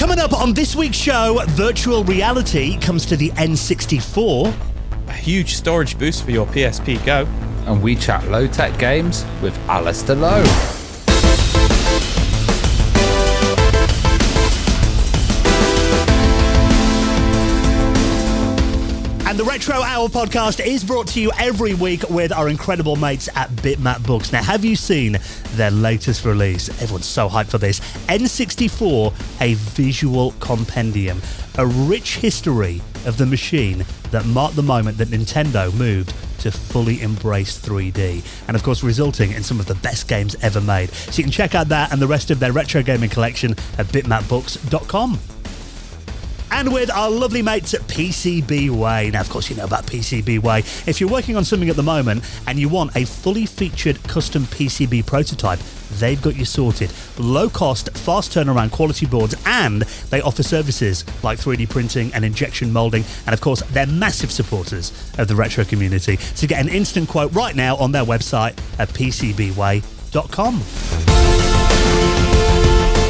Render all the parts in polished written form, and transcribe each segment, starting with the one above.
Coming up on this week's show, virtual reality comes to the N64. A huge storage boost for your PSP Go. And we chat Lowtek games with Alastair Low. And the Retro Hour podcast is brought to you every week with our incredible mates at Bitmap Books. Now, have you seen their latest release? Everyone's so hyped for this. N64, a visual compendium, a rich history of the machine that marked the moment that Nintendo moved to fully embrace 3D, and of course resulting in some of the best games ever made. So you can check out that and the rest of their retro gaming collection at bitmapbooks.com. And with our lovely mates at PCBWay. Now, of course, you know about PCBWay. If you're working on something at the moment and you want a fully featured custom PCB prototype, they've got you sorted. Low cost, fast turnaround quality boards, and they offer services like 3D printing and injection molding. And of course, they're massive supporters of the retro community. So get an instant quote right now on their website at PCBWay.com.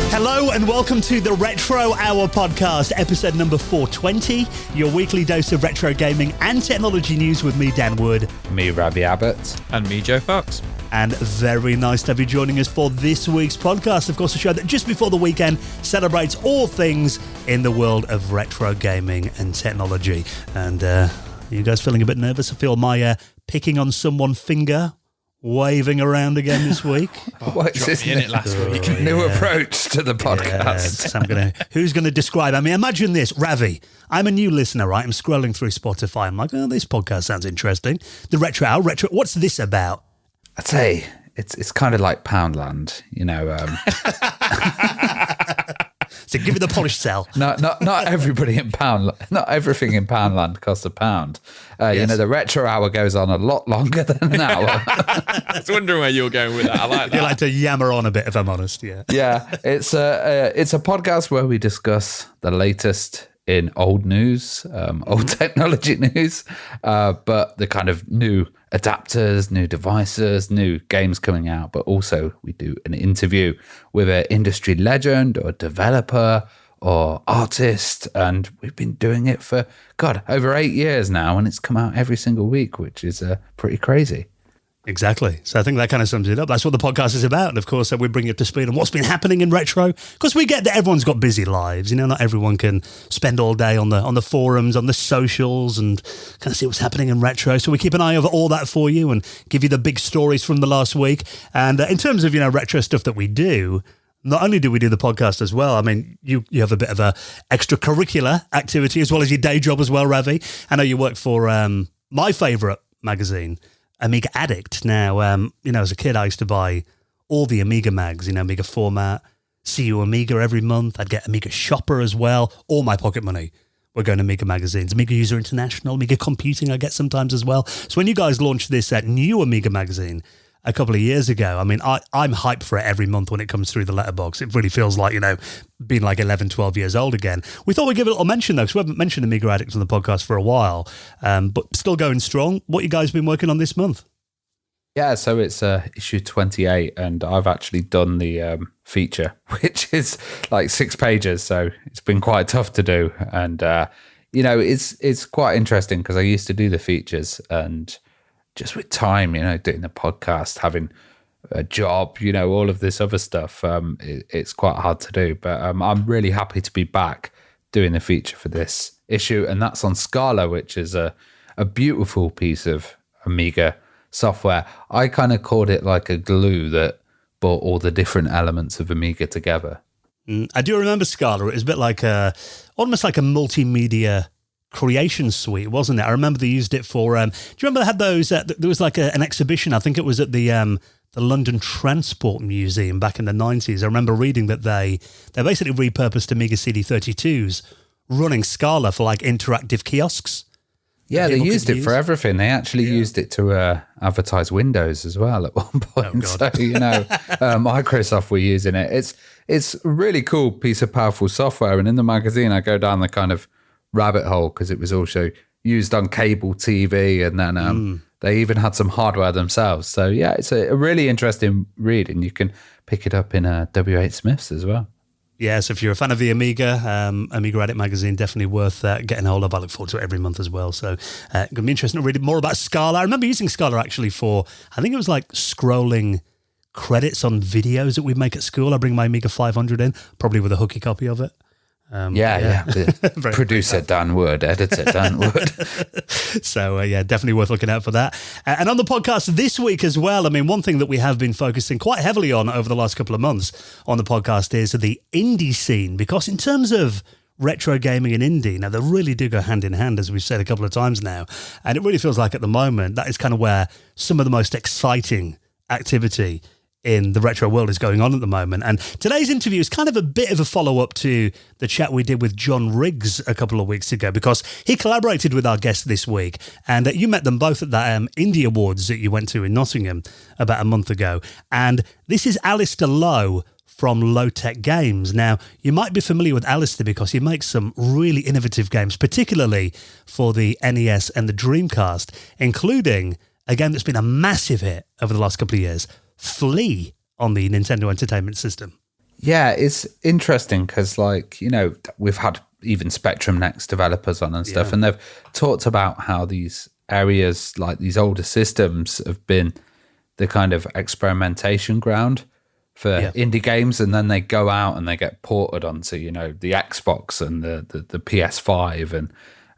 Hello and welcome to the Retro Hour podcast, episode number 420, your weekly dose of retro gaming and technology news with me, Dan Wood. Me, Ravi Abbott. And me, Joe Fox. And very nice to have you joining us for this week's podcast. Of course, a show that just before the weekend celebrates all things in the world of retro gaming and technology. And you guys feeling a bit nervous? I feel my picking on someone finger waving around again this week. What's this in it last week? New approach to the podcast. Yes, who's going to describe? I mean, imagine this, Ravi. I'm a new listener, right? I'm scrolling through Spotify. I'm like, oh, this podcast sounds interesting. The Retro Hour, what's this about? I'd say it's kind of like Poundland, you know. So give it the polished sell. Not everybody in Poundland, not everything in Poundland costs a pound. Yes. You know, the Retro Hour goes on a lot longer than an hour. I was wondering where you were going with that. I like that. You like to yammer on a bit, if I'm honest. Yeah. Yeah, it's a podcast where we discuss the latest in old news, old technology news, but the kind of new adapters, new devices, new games coming out. But also we do an interview with an industry legend or developer or artist. And we've been doing it for, over 8 years now. And it's come out every single week, which is pretty crazy. Exactly. So I think that kind of sums it up. That's what the podcast is about. And of course, we bring you up to speed on what's been happening in retro. Because we get that everyone's got busy lives. You know, not everyone can spend all day on the forums, on the socials, and kind of see what's happening in retro. So we keep an eye over all that for you and give you the big stories from the last week. And in terms of, retro stuff that we do, not only do we do the podcast as well, I mean, you have a bit of a extracurricular activity as well as your day job as well, Ravi. I know you work for my favourite magazine, Amiga Addict. Now, as a kid, I used to buy all the Amiga mags, Amiga Format, CU Amiga every month. I'd get Amiga Shopper as well. All my pocket money were going to Amiga magazines. Amiga User International, Amiga Computing I get sometimes as well. So when you guys launched this new Amiga magazine a couple of years ago, I mean, I'm hyped for it every month when it comes through the letterbox. It really feels like, being like 11, 12 years old again. We thought we'd give it a little mention, though, because we haven't mentioned Amiga Addict on the podcast for a while, but still going strong. What you guys been working on this month? Yeah, so it's issue 28, and I've actually done the feature, which is like 6 pages, so it's been quite tough to do. And, it's quite interesting because I used to do the features, and just with time, doing the podcast, having a job, all of this other stuff, it's quite hard to do. But I'm really happy to be back doing the feature for this issue. And that's on Scala, which is a beautiful piece of Amiga software. I kind of called it like a glue that brought all the different elements of Amiga together. I do remember Scala. It was a bit like almost like a multimedia creation suite, wasn't it? I remember they used it for. Do you remember they had those? There was like an exhibition. I think it was at the London Transport Museum back in the 90s. I remember reading that they basically repurposed Amiga CD32s, running Scala for like interactive kiosks. Yeah, they used it for everything. They actually used it to advertise Windows as well at one point. So Microsoft were using it. It's a really cool piece of powerful software. And in the magazine, I go down the kind of rabbit hole because it was also used on cable TV, and then they even had some hardware themselves. So yeah, it's a really interesting read, and you can pick it up in W.H. Smith's as well. Yes, if you're a fan of the Amiga, Amiga Addict magazine, definitely worth getting a hold of. I look forward to it every month as well. So going to be interesting to read more about Scala. I remember using Scala actually for, I think it was like scrolling credits on videos that we'd make at school. I bring my Amiga 500 in, probably with a hooky copy of it. Producer Dan Wood, editor Dan Wood. So, definitely worth looking out for that. And on the podcast this week as well, I mean, one thing that we have been focusing quite heavily on over the last couple of months on the podcast is the indie scene, because in terms of retro gaming and indie, now they really do go hand in hand, as we've said a couple of times now. And it really feels like at the moment, that is kind of where some of the most exciting activity in the retro world is going on at the moment. And today's interview is kind of a bit of a follow-up to the chat we did with John Riggs a couple of weeks ago, because he collaborated with our guest this week, and you met them both at that Indie Awards that you went to in Nottingham about a month ago. And this is Alastair Lowe from Lowtek Games. Now, you might be familiar with Alastair because he makes some really innovative games, particularly for the NES and the Dreamcast, including a game that's been a massive hit over the last couple of years, Flea, on the Nintendo Entertainment System. Yeah, it's interesting because, we've had even Spectrum Next developers on and stuff, and they've talked about how these areas, like these older systems, have been the kind of experimentation ground for indie games, and then they go out and they get ported onto, the Xbox and the PS5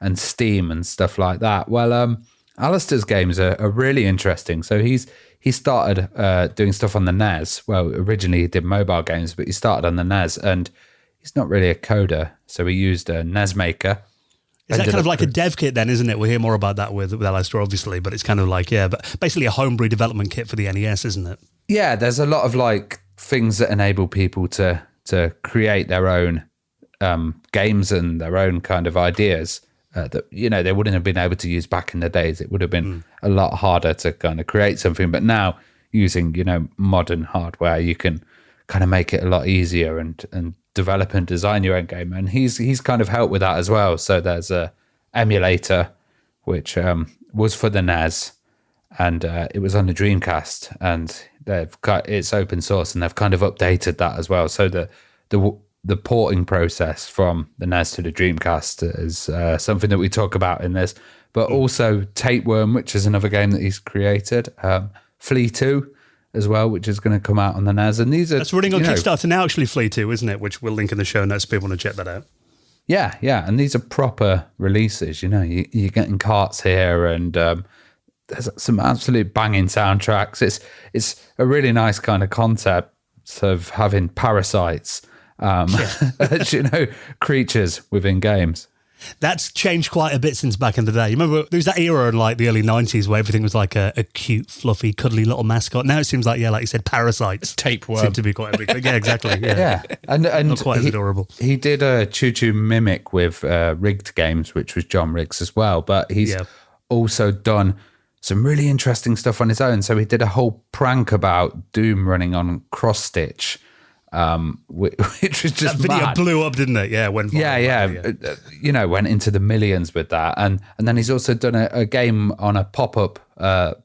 and Steam and stuff like that. Well, Alastair's games are really interesting. So he started doing stuff on the NES. Well, originally he did mobile games, but he started on the NES, and he's not really a coder. So he used a NES Maker. Is that kind of like a dev kit then, isn't it? We'll hear more about that with Alastair, obviously, but it's kind of like, but basically a homebrew development kit for the NES, isn't it? Yeah, there's a lot of things that enable people to create their own games and their own kind of ideas. That they wouldn't have been able to use back in the days. It would have been a lot harder to kind of create something. But now, using modern hardware, you can kind of make it a lot easier and develop and design your own game. And he's kind of helped with that as well. So there's a emulator which was for the NES, and it was on the Dreamcast, and it's open source, and they've kind of updated that as well. So the porting process from the NES to the Dreamcast is something that we talk about in this, but also Tapeworm, which is another game that he's created, Flea 2 as well, which is going to come out on the NES. And that's running on Kickstarter now, actually, Flea 2, isn't it? Which we'll link in the show notes if people want to check that out. Yeah, and these are proper releases. You're getting carts here, and there's some absolute banging soundtracks. It's a really nice kind of concept of having parasites. Creatures within games. That's changed quite a bit since back in the day. You remember there was that era in the early 90s where everything was like a cute, fluffy, cuddly little mascot. Now it seems like, like you said, parasites. Tapeworm. Seem to be quite a big thing. Yeah, exactly. Yeah. And not quite as adorable. He did a Choo Choo Mimic with Rigged Games, which was John Riggs as well. But he's also done some really interesting stuff on his own. So he did a whole prank about Doom running on cross stitch. Which was just that video mad. Blew up, didn't it? Yeah, went went into the millions with that, and then he's also done a game on a pop-up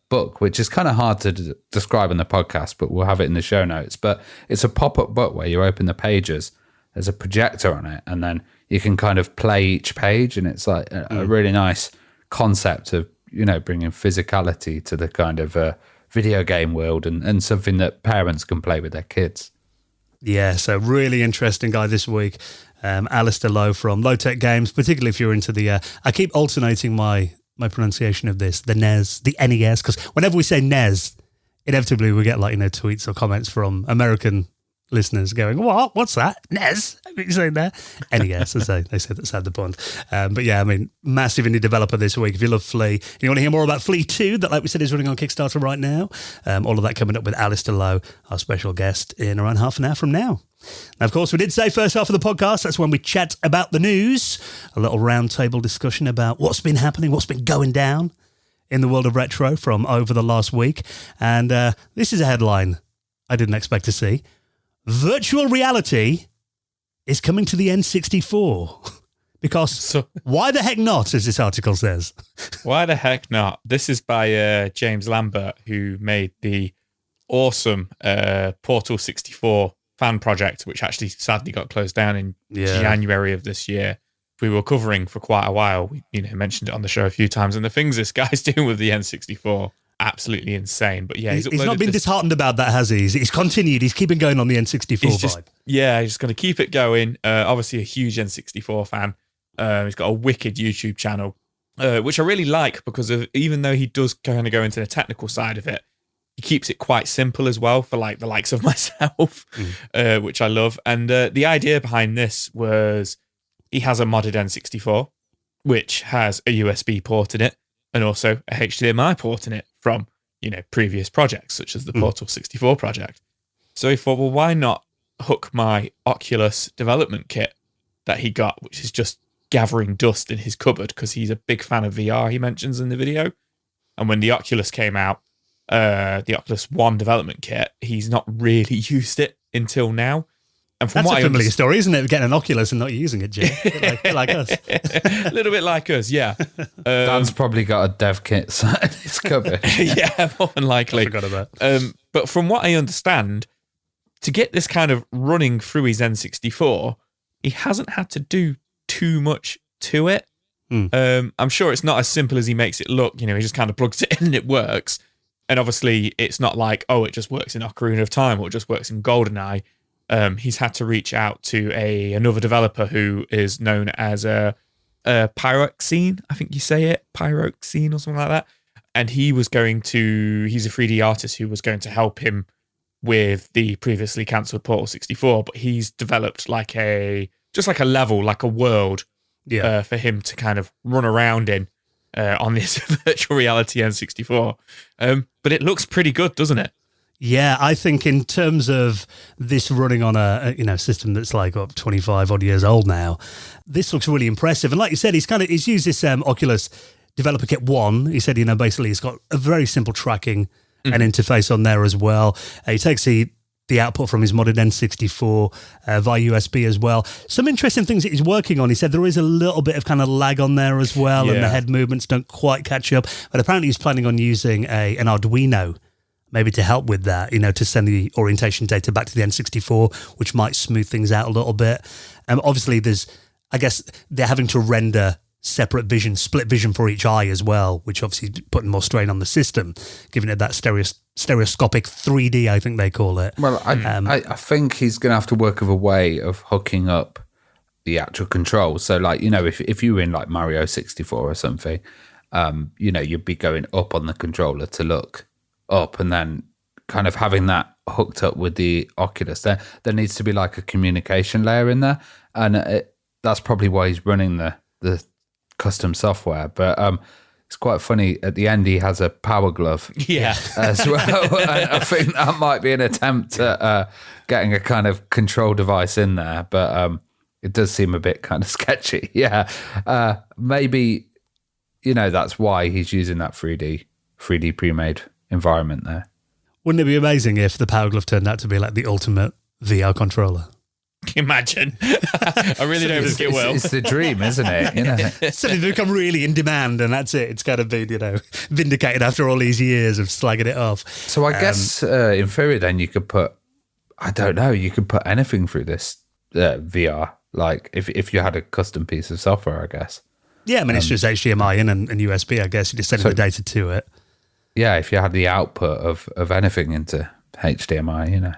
book, which is kind of hard to describe in the podcast, but we'll have it in the show notes. But it's a pop-up book where you open the pages, there's a projector on it, and then you can kind of play each page, and it's like a really nice concept of bringing physicality to the kind of video game world, and something that parents can play with their kids. Yeah, so really interesting guy this week, Alastair Lowe from Lowtek Games, particularly if you're into the... I keep alternating my pronunciation of this, the NES, the NES, because whenever we say NES, inevitably we get tweets or comments from American listeners going, what? What's that? NES? What are you saying there? NES, as they said, that's had the pun. But yeah, I mean, massive indie developer this week. If you love Flea, and you want to hear more about Flea 2, that, like we said, is running on Kickstarter right now. All of that coming up with Alastair Lowe, our special guest, in around half an hour from now. Now, of course, we did say first half of the podcast, that's when we chat about the news, a little roundtable discussion about what's been happening, what's been going down in the world of retro from over the last week. And this is a headline I didn't expect to see. Virtual reality is coming to the N64. Because why the heck not, as this article says? Why the heck not? This is by James Lambert, who made the awesome Portal 64 fan project, which actually sadly got closed down in January of this year. We were covering for quite a while. We mentioned it on the show a few times, and the things this guy's doing with the N64, absolutely insane. But yeah, he's not been disheartened about that, has he? He's continued. He's keeping going on the N64 vibe. Yeah, he's just going to keep it going. Obviously, a huge N64 fan. He's got a wicked YouTube channel, which I really like because even though he does kind of go into the technical side of it, he keeps it quite simple as well for like the likes of myself, which I love. And the idea behind this was he has a modded N64, which has a USB port in it and also a HDMI port in it from, previous projects, such as the Portal 64 project. So he thought, well, why not hook my Oculus development kit that he got, which is just gathering dust in his cupboard because he's a big fan of VR, he mentions in the video. And when the Oculus came out, the Oculus One development kit, he's not really used it until now. And from That's a familiar story, isn't it? Getting an Oculus and not using it, Jim. A bit like us. A little bit like us, yeah. Dan's probably got a dev kit in his cupboard. Yeah, more than likely. I forgot about that. But from what I understand, to get this kind of running through his N64, he hasn't had to do too much to it. I'm sure it's not as simple as he makes it look. He just kind of plugs it in and it works. And obviously, it's not like, it just works in Ocarina of Time or it just works in GoldenEye. He's had to reach out to another developer who is known as Pyroxene, I think you say it, Pyroxene or something like that. And he's a 3D artist who was going to help him with the previously cancelled Portal 64, but he's developed like a level, like a world for him to kind of run around in on this virtual reality N64. But it looks pretty good, doesn't it? Yeah, I think in terms of this running on a system that's like 25 odd years old now, this looks really impressive. And like you said, he's used this Oculus Developer Kit 1. He said, basically it's got a very simple tracking and interface on there as well. He takes the output from his modded N64 via USB as well. Some interesting things that he's working on. He said there is a little bit of kind of lag on there as well, and the head movements don't quite catch up. But apparently he's planning on using an Arduino maybe to help with that, to send the orientation data back to the N64, which might smooth things out a little bit. Obviously, I guess they're having to render separate vision, split vision for each eye as well, which obviously is putting more strain on the system, giving it that stereoscopic 3D, I think they call it. Well, I think he's going to have to work with a way of hooking up the actual controls. So, like, if you were in like Mario 64 or something, you'd be going up on the controller to look up, and then kind of having that hooked up with the Oculus. There needs to be like a communication layer in there, and that's probably why he's running the custom software. But it's quite funny. At the end, he has a power glove, as well. And I think that might be an attempt at getting a kind of control device in there, but it does seem a bit kind of sketchy. Yeah, maybe that's why he's using that 3D pre-made environment there. Wouldn't it be amazing if the Power Glove turned out to be like the ultimate VR controller? Imagine. I really don't think it will. It's the dream, isn't it? Suddenly they become really in demand, and that's it. It's kind of been, vindicated after all these years of slagging it off. So I guess in theory, then you could put, I don't know, you could put anything through this VR. Like if you had a custom piece of software, I guess. Yeah, I mean, it's just HDMI in and USB, I guess. You just send the data to it. Yeah, if you had the output of anything into HDMI,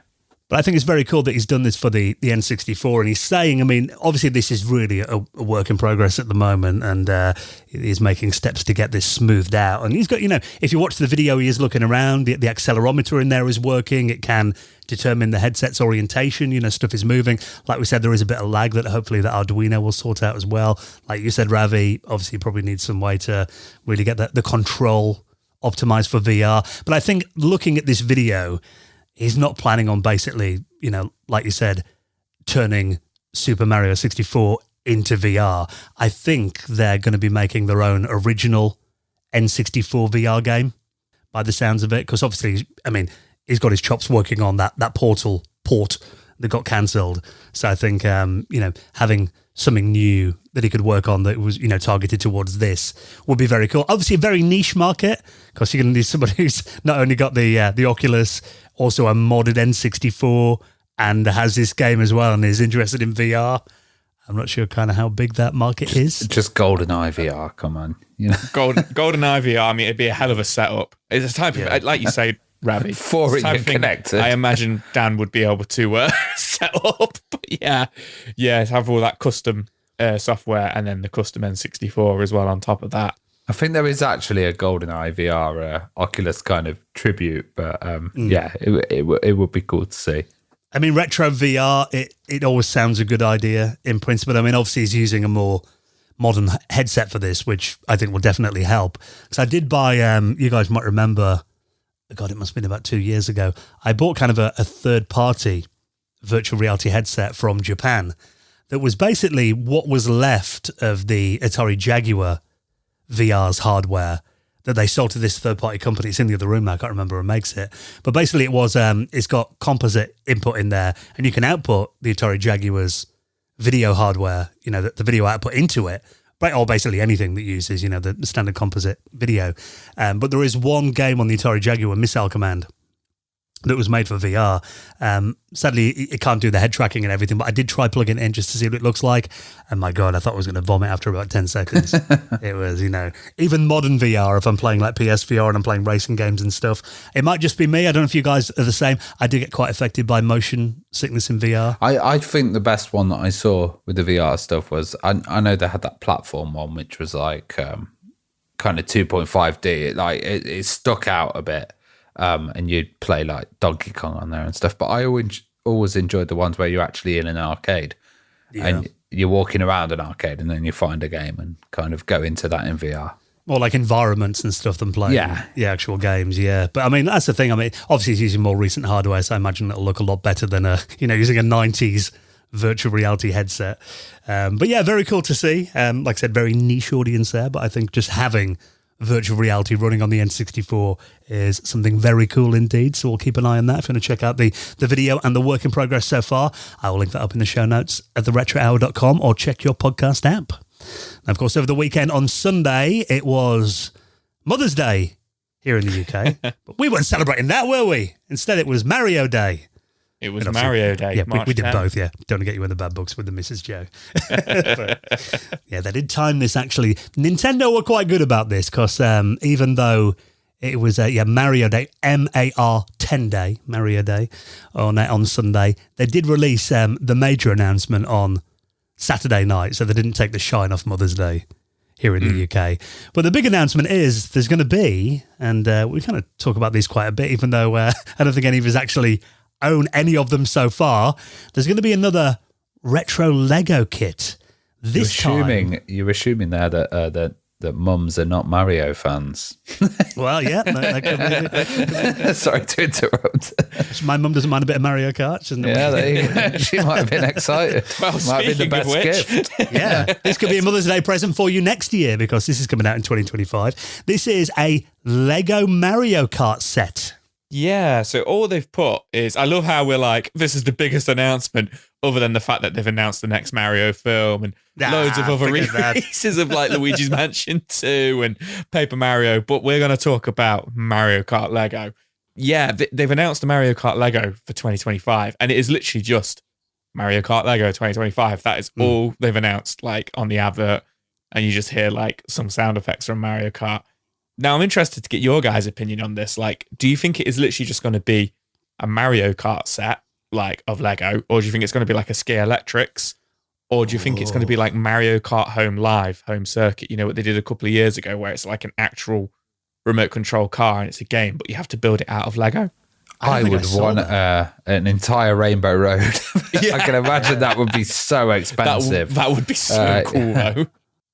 But I think it's very cool that he's done this for the N64, and he's saying, I mean, obviously this is really a work in progress at the moment, and he's making steps to get this smoothed out. And he's got, if you watch the video, he is looking around, the accelerometer in there is working, it can determine the headset's orientation, stuff is moving. Like we said, there is a bit of lag that hopefully the Arduino will sort out as well. Like you said, Ravi, obviously probably needs some way to really get the control optimized for VR. But I think looking at this video, he's not planning on basically, like you said, turning Super Mario 64 into VR. I think they're going to be making their own original N64 VR game by the sounds of it. Because obviously, I mean, he's got his chops working on that Portal port that got cancelled. So I think, having something new that he could work on that was, targeted towards this would be very cool. Obviously a very niche market, because you're going to need somebody who's not only got the Oculus, also a modded N64 and has this game as well and is interested in VR. I'm not sure kind of how big that market is. Just GoldenEye VR, come on. GoldenEye VR, I mean, it'd be a hell of a setup. It's a type of, like you say, Ravi. For it connected. I imagine Dan would be able to set up. But yeah, have all that custom software and then the custom N64 as well on top of that. I think there is actually a GoldenEye VR Oculus kind of tribute, but it would be cool to see. I mean, retro VR, it always sounds a good idea in principle. I mean, obviously he's using a more modern headset for this, which I think will definitely help. So I did buy, you guys might remember, God, it must have been about 2 years ago. I bought kind of a third-party virtual reality headset from Japan that was basically what was left of the Atari Jaguar VR's hardware that they sold to this third-party company. It's in the other room now. I can't remember who makes it. But basically it was, it's got composite input in there, and you can output the Atari Jaguar's video hardware, the video output into it, or basically anything that uses, the standard composite video. But there is one game on the Atari Jaguar, Missile Command, that was made for VR. Sadly, it can't do the head tracking and everything, but I did try plugging it in just to see what it looks like. And my God, I thought I was going to vomit after about 10 seconds. It was, even modern VR, if I'm playing like PSVR and I'm playing racing games and stuff, it might just be me. I don't know if you guys are the same. I do get quite affected by motion sickness in VR. I think the best one that I saw with the VR stuff was, I know they had that platform one, which was like kind of 2.5D. It stuck out a bit. And you'd play like Donkey Kong on there and stuff. But I always enjoyed the ones where you're actually in an arcade and you're walking around an arcade and then you find a game and kind of go into that in VR. More like environments and stuff than playing the actual games, yeah. But I mean, that's the thing. I mean, obviously it's using more recent hardware, so I imagine it'll look a lot better than using a 90s virtual reality headset. But yeah, very cool to see. Like I said, very niche audience there, but I think just having virtual reality running on the N64 is something very cool indeed. So we'll keep an eye on that. If you want to check out the video and the work in progress so far, I will link that up in the show notes at theretrohour.com or check your podcast app. And of course, over the weekend on Sunday, it was Mother's Day here in the UK. But we weren't celebrating that, were we? Instead, it was Mario Day. It was Mario Day. Yeah, we did both, yeah. Don't want to get you in the bad books with the Mrs. Joe. But, yeah, they did time this, actually. Nintendo were quite good about this because even though it was Mario Day, MAR10 Day, Mario Day, on Sunday, they did release the major announcement on Saturday night, so they didn't take the shine off Mother's Day here in the UK. But the big announcement is there's going to be, and we kind of talk about these quite a bit, even though I don't think any of us actually own any of them so far. There's going to be another retro Lego kit. You're assuming there that mums are not Mario fans. Well, yeah. That could be. Sorry to interrupt. My mum doesn't mind a bit of Mario Kart, doesn't it? She might have been excited. Well, might have been the best gift. Yeah. This could be a Mother's Day present for you next year because this is coming out in 2025. This is a Lego Mario Kart set. Yeah, so all they've put is, I love how we're like, this is the biggest announcement other than the fact that they've announced the next Mario film and loads of other releases of like Luigi's Mansion 2 and Paper Mario, but we're going to talk about Mario Kart Lego. Yeah, they've announced the Mario Kart Lego for 2025 and it is literally just Mario Kart Lego 2025. That is all they've announced like on the advert, and you just hear like some sound effects from Mario Kart. Now, I'm interested to get your guys' opinion on this. Like, do you think it is literally just going to be a Mario Kart set, like, of Lego? Or do you think it's going to be like a Ski Electrics? Or do you think it's going to be like Mario Kart Home Live, Home Circuit? You know what they did a couple of years ago where it's like an actual remote control car and it's a game, but you have to build it out of Lego? I would want an entire Rainbow Road. I can imagine that would be so expensive. That would be so cool, though.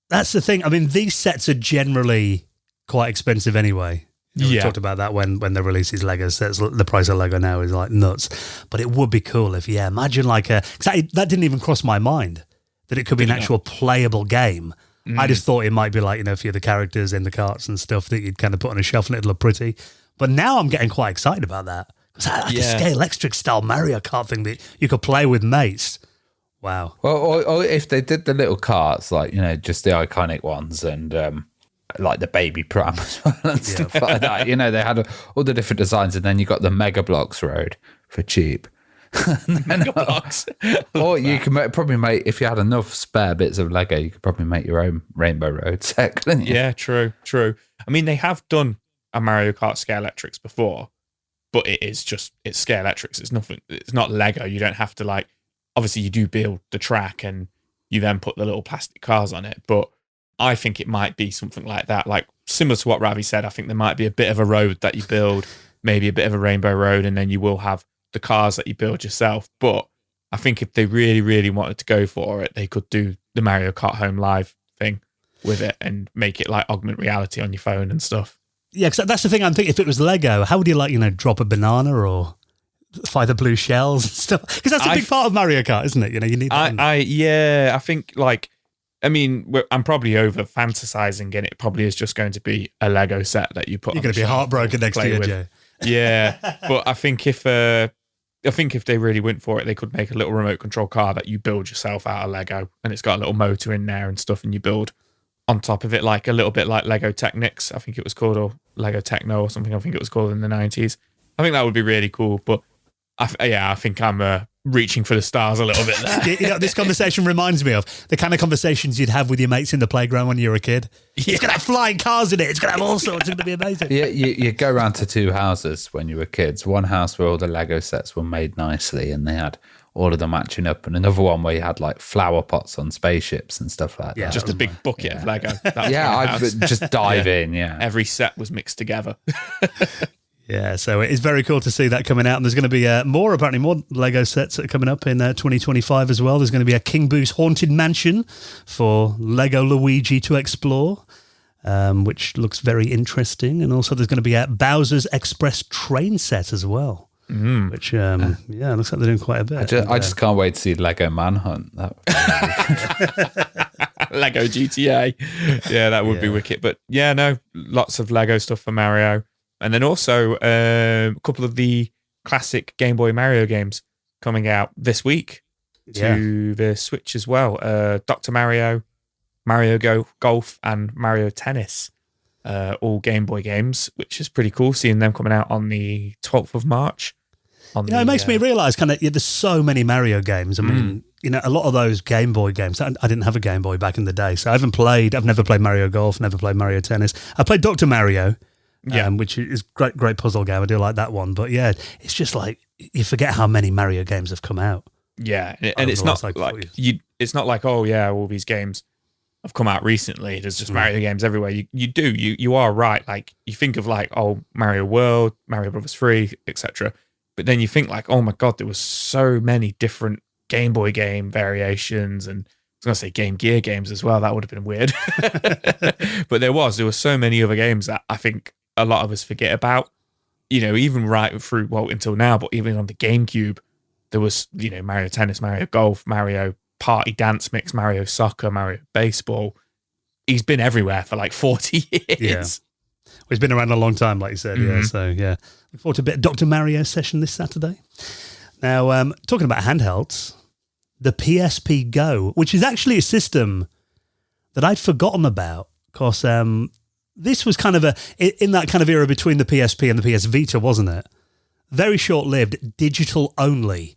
That's the thing. I mean, these sets are generally quite expensive anyway. We talked about that when they release these Lego sets. The price of Lego now is like nuts. But it would be cool if, imagine like that didn't even cross my mind that it could be an actual playable game. I just thought it might be like, a few of the characters in the carts and stuff that you'd kind of put on a shelf and it'd look pretty. But now I'm getting quite excited about that. It's like a Ski Electric style Mario Kart thing that you could play with mates. Wow. Well, or if they did the little carts, like, just the iconic ones and like the baby pram as well and stuff like that. They had all the different designs, and then you got the Mega Bloks Road for cheap. Mega Bloks. Or you can probably make, if you had enough spare bits of Lego, you could probably make your own Rainbow Road set, couldn't you? Yeah, true. I mean, they have done a Mario Kart Scalextrics before, but it's Scalextrics. It's nothing. It's not Lego. You don't have to obviously you do build the track and you then put the little plastic cars on it. But I think it might be something like that. Like similar to what Ravi said, I think there might be a bit of a road that you build, maybe a bit of a Rainbow Road, and then you will have the cars that you build yourself. But I think if they really, really wanted to go for it, they could do the Mario Kart Home Live thing with it and make it like augment reality on your phone and stuff. Yeah, because that's the thing. I'm thinking, if it was Lego, how would you drop a banana or fly the blue shells and stuff? Because that's a big part of Mario Kart, isn't it? You need that. I think I'm probably over fantasizing, and it probably is just going to be a Lego set that you put. You're going to be heartbroken next year, Joe. Yeah, but I think if they really went for it, they could make a little remote control car that you build yourself out of Lego, and it's got a little motor in there and stuff, and you build on top of it like a little bit like Lego Technics, I think it was called, or Lego Techno or something. I think it was called in the 90s. I think that would be really cool, but I think I'm reaching for the stars a little bit there. This conversation reminds me of the kind of conversations you'd have with your mates in the playground when you were a kid. Yeah. It's going to have flying cars in it. It's going to have all sorts. It's going to be amazing. Yeah, you go around to two houses when you were kids. One house where all the Lego sets were made nicely and they had all of them matching up, and another one where you had like flower pots on spaceships and stuff like that. Yeah, just a big bucket of Lego. I'd just dive in, yeah. Every set was mixed together. Yeah, so it is very cool to see that coming out. And there's going to be more Lego sets that are coming up in 2025 as well. There's going to be a King Boo's Haunted Mansion for Lego Luigi to explore, which looks very interesting. And also there's going to be a Bowser's Express train set as well. Which, looks like they're doing quite a bit. I just can't wait to see Lego Manhunt. Lego GTA. Yeah, that would be wicked. But yeah, no, lots of Lego stuff for Mario. And then also a couple of the classic Game Boy Mario games coming out this week to the Switch as well. Dr. Mario, Mario Golf, and Mario Tennis. All Game Boy games, which is pretty cool, seeing them coming out on the 12th of March. It makes me realise there's so many Mario games. I mean, a lot of those Game Boy games, I didn't have a Game Boy back in the day, so I've never played Mario Golf, never played Mario Tennis. I played Dr. Mario, which is great puzzle game. I do like that one. But yeah, it's just like, you forget how many Mario games have come out. Yeah, and it's not it's not like, oh yeah, all these games have come out recently. There's just Mario games everywhere. You are right. Like, you think of like, oh, Mario World, Mario Brothers 3, etc. But then you think like, oh my God, there was so many different Game Boy game variations, and I was going to say Game Gear games as well. That would have been weird. But there were so many other games that I think a lot of us forget about, even right through, until now, but even on the GameCube, there was, Mario Tennis, Mario Golf, Mario Party Dance Mix, Mario Soccer, Mario Baseball. He's been everywhere for like 40 years. Yeah. He's been around a long time, like you said. Yeah. So yeah, look forward to a bit of Dr. Mario session this Saturday. Now, talking about handhelds, the PSP Go, which is actually a system that I'd forgotten about, because this was kind of in that kind of era between the PSP and the PS Vita, wasn't it? Very short-lived, digital-only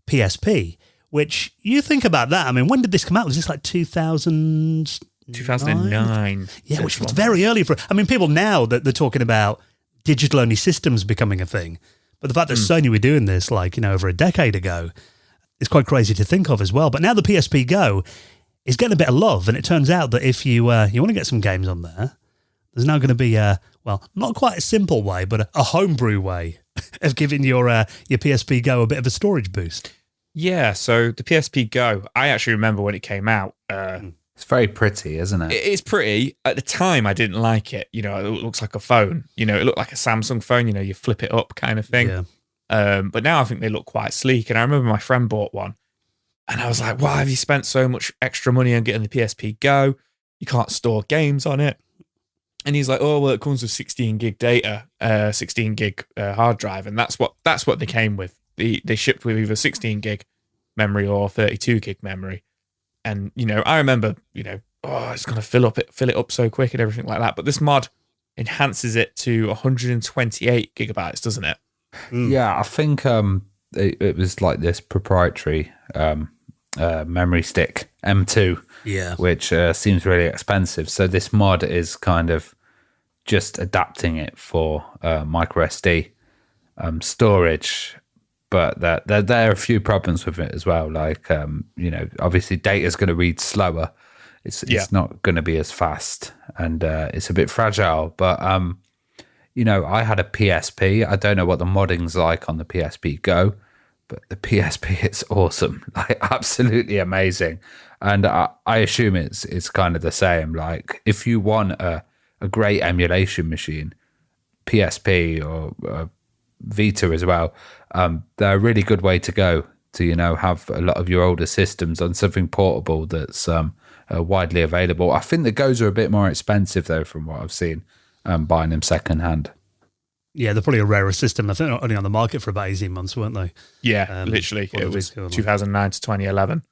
PSP, which you think about that. I mean, when did this come out? Was this like 2009? 2009. Yeah, which was very early for... I mean, people now that they're talking about digital-only systems becoming a thing, but the fact that Sony were doing this over a decade ago is quite crazy to think of as well. But now the PSP Go is getting a bit of love, and it turns out that if you want to get some games on there, there's now going to be not quite a simple way, but a homebrew way of giving your PSP Go a bit of a storage boost. Yeah, so the PSP Go, I actually remember when it came out. It's very pretty, isn't it? It's pretty. At the time, I didn't like it. It looks like a phone. It looked like a Samsung phone. You flip it up kind of thing. Yeah. But now I think they look quite sleek. And I remember my friend bought one, and I was like, why have you spent so much extra money on getting the PSP Go? You can't store games on it. And he's like, oh, well, it comes with 16 gig data, 16 gig hard drive. And that's what they came with. They shipped with either 16 gig memory or 32 gig memory. And, I remember, it's going to fill it up so quick and everything like that. But this mod enhances it to 128 gigabytes, doesn't it? Yeah, I think it was like this proprietary memory stick M2, which seems really expensive. So this mod is kind of just adapting it for micro SD storage. But there are a few problems with it as well. Like, obviously data is going to read slower. It's not going to be as fast, and it's a bit fragile. But, I had a PSP. I don't know what the modding's like on the PSP Go, but the PSP is awesome, like absolutely amazing. And I assume it's kind of the same. Like, if you want a great emulation machine, PSP or Vita as well, they're a really good way to go to have a lot of your older systems on something portable that's widely available. I think the Go's are a bit more expensive though, from what I've seen, buying them secondhand. Yeah, they're probably a rarer system. I think they're only on the market for about 18 months, weren't they? Yeah, literally. It was 2009 to 2011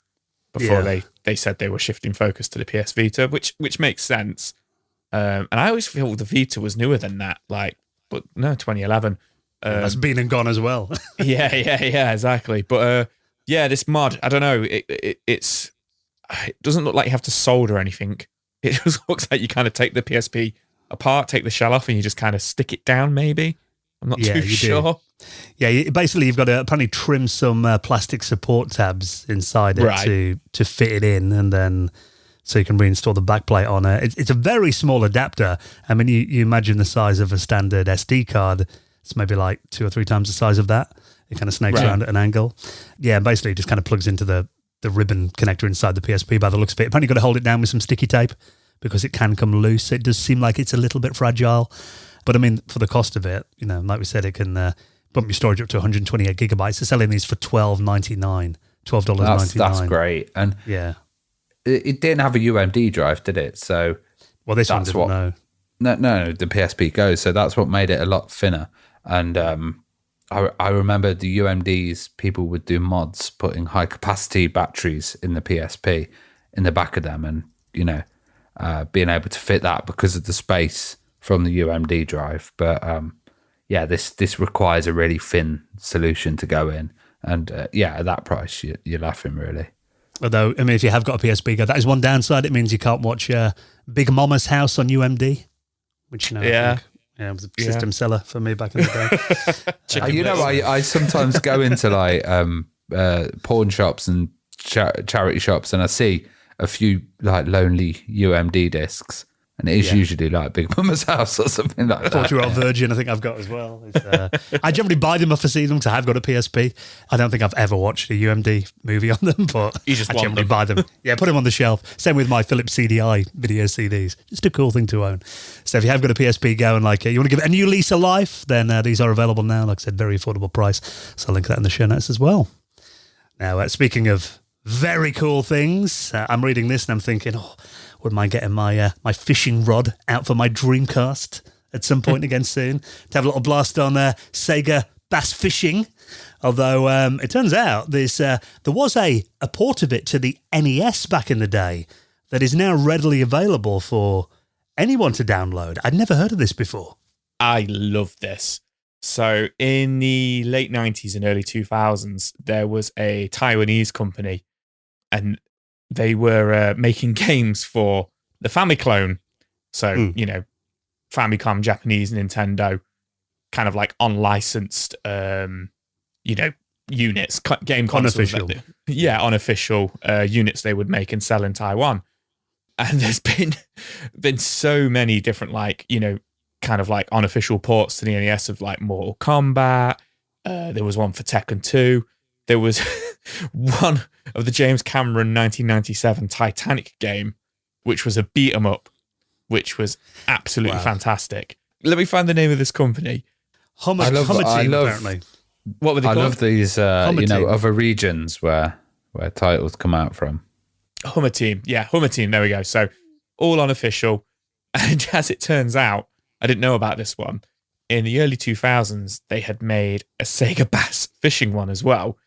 before they said they were shifting focus to the PS Vita, which makes sense. And I always feel the Vita was newer than that. But no, 2011. That's been and gone as well. yeah, exactly. But this mod, I don't know. It doesn't look like you have to solder anything. It just looks like you kind of take the PSP apart, take the shell off, and you just kind of stick it down. Maybe I'm not too sure. Yeah, basically you've got to apparently trim some plastic support tabs inside it to fit it in, and then so you can reinstall the backplate on it. It's a very small adapter. I mean, you imagine the size of a standard SD card. It's maybe like 2 or 3 times the size of that. It kind of snakes around at an angle. Yeah, basically it just kind of plugs into the ribbon connector inside the PSP by the looks of it. Apparently you've got to hold it down with some sticky tape because it can come loose. It does seem like it's a little bit fragile. But I mean, for the cost of it, like we said, it can bump your storage up to 128 gigabytes. They're selling these for $12.99. That's great. And yeah, it didn't have a UMD drive, did it? So this one didn't know. No, the PSP Go. So that's what made it a lot thinner. And I remember the UMDs, people would do mods putting high capacity batteries in the PSP in the back of them, and being able to fit that because of the space from the UMD drive. But this requires a really thin solution to go in, and at that price you're laughing really. Although, I mean, if you have got a PSP Go, that is one downside. It means you can't watch Big Mama's House on UMD, which I think, it was a system seller for me back in the day. I sometimes go into like pawn shops and charity shops, and I see a few like lonely UMD discs, and it is usually like Big Mama's House or something like that. 40-year-old Virgin, I think I've got as well. I generally buy them off I see them because I have got a PSP. I don't think I've ever watched a UMD movie on them, but you just I generally buy them. Yeah, put them on the shelf. Same with my Philips CDI video CDs. Just a cool thing to own. So if you have got a PSP Go and you want to give it a new lease of life, then these are available now. Like I said, very affordable price. So I'll link that in the show notes as well. Now, speaking of very cool things, I'm reading this and I'm thinking, wouldn't mind getting my fishing rod out for my Dreamcast at some point again soon to have a little blast on Sega bass fishing. Although it turns out there was a port of it to the NES back in the day that is now readily available for anyone to download. I'd never heard of this before. I love this. So in the late 90s and early 2000s, there was a Taiwanese company, and they were making games for the Famiclone. So, Famicom, Japanese Nintendo, kind of like unlicensed, units, game consoles. Unofficial. Unofficial units they would make and sell in Taiwan. And there's been so many different, kind of like unofficial ports to the NES of like Mortal Kombat. There was one for Tekken 2. There was one of the James Cameron 1997 Titanic game, which was a beat 'em up, which was absolutely fantastic. Let me find the name of this company. Apparently. What were they called? I love these, other regions where titles come out from. Hummer Team. Yeah, Hummer Team. There we go. So all unofficial. And as it turns out, I didn't know about this one. In the early 2000s, they had made a Sega Bass fishing one as well,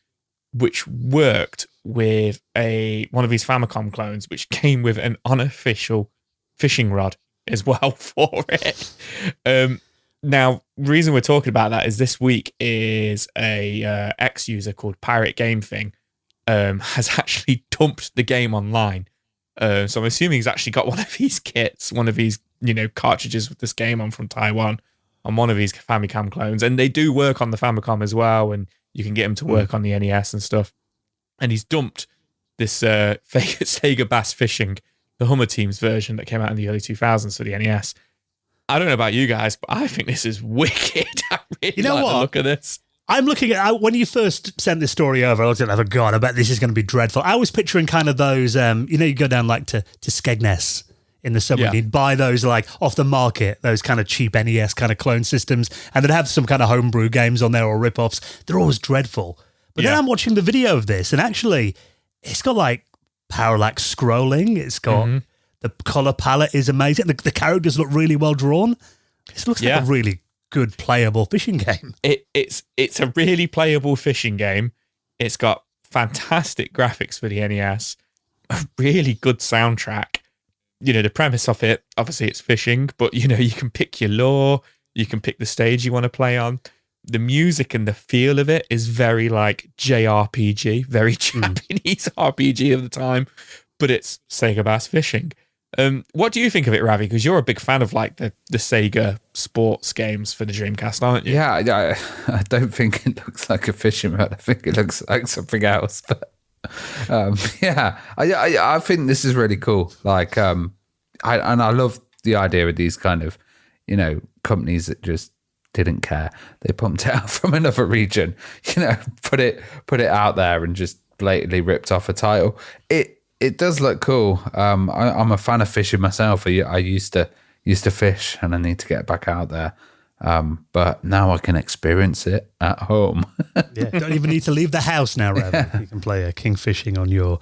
which worked with one of these Famicom clones, which came with an unofficial fishing rod as well for it. Now, reason we're talking about that is this week is a ex-user called Pirate Game Thing has actually dumped the game online. So I'm assuming he's actually got one of these kits, one of these, cartridges with this game on from Taiwan, on one of these Famicom clones. And they do work on the Famicom as well, and you can get them to work on the NES and stuff. And he's dumped this Sega Bass Fishing, the Hummer Teams version that came out in the early 2000s for the NES. I don't know about you guys, but I think this is wicked. I really like the look of this. I'm looking at, when you first sent this story over, I was like, oh God, I bet this is going to be dreadful. I was picturing kind of those, you go down like to Skegness in the summer, and you'd buy those like off the market, those kind of cheap NES kind of clone systems, and they'd have some kind of homebrew games on there or rip-offs. They're always dreadful. But then I'm watching the video of this, and actually, it's got like parallax scrolling. It's got the color palette is amazing. The characters look really well drawn. It looks like a really good playable fishing game. It's a really playable fishing game. It's got fantastic graphics for the NES, a really good soundtrack. The premise of it, obviously it's fishing, but you can pick your lure, you can pick the stage you want to play on. The music and the feel of it is very like JRPG, very Japanese RPG of the time, but it's Sega Bass Fishing. What do you think of it, Ravi? Because you're a big fan of like the Sega sports games for the Dreamcast, aren't you? Yeah, I don't think it looks like a fishing rod. I think it looks like something else. But I think this is really cool. Like, I love the idea of these kind of, companies that just didn't care. They pumped it out from another region, put it out there and just blatantly ripped off a title. It does look cool. I'm a fan of fishing myself. I used to fish, and I need to get back out there. But now I can experience it at home. Don't even need to leave the house now, Ravi. You can play a king fishing on your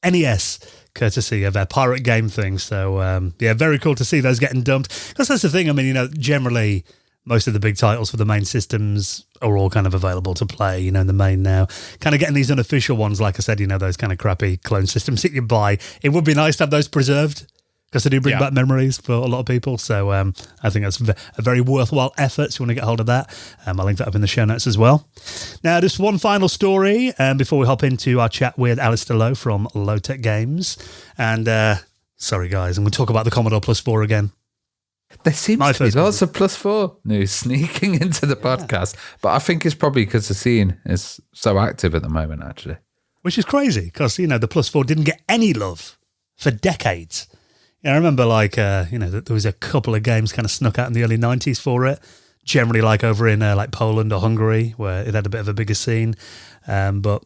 NES, courtesy of a Pirate Game Thing. So, very cool to see those getting dumped. Because that's the thing. I mean, generally, most of the big titles for the main systems are all kind of available to play, in the main now. Kind of getting these unofficial ones, like I said, those kind of crappy clone systems that you buy. It would be nice to have those preserved, because they do bring back memories for a lot of people. So I think that's a very worthwhile effort. So you want to get hold of that. I'll link that up in the show notes as well. Now, just one final story before we hop into our chat with Alastair Lowe from Lowtek Games. And sorry, guys, I'm going to talk about the Commodore Plus 4 again. There seems to be lots of Plus 4 news sneaking into the podcast, but I think it's probably because the scene is so active at the moment, actually. Which is crazy, because, the Plus 4 didn't get any love for decades. I remember, there was a couple of games kind of snuck out in the early 90s for it, generally like over in like Poland or Hungary, where it had a bit of a bigger scene. But,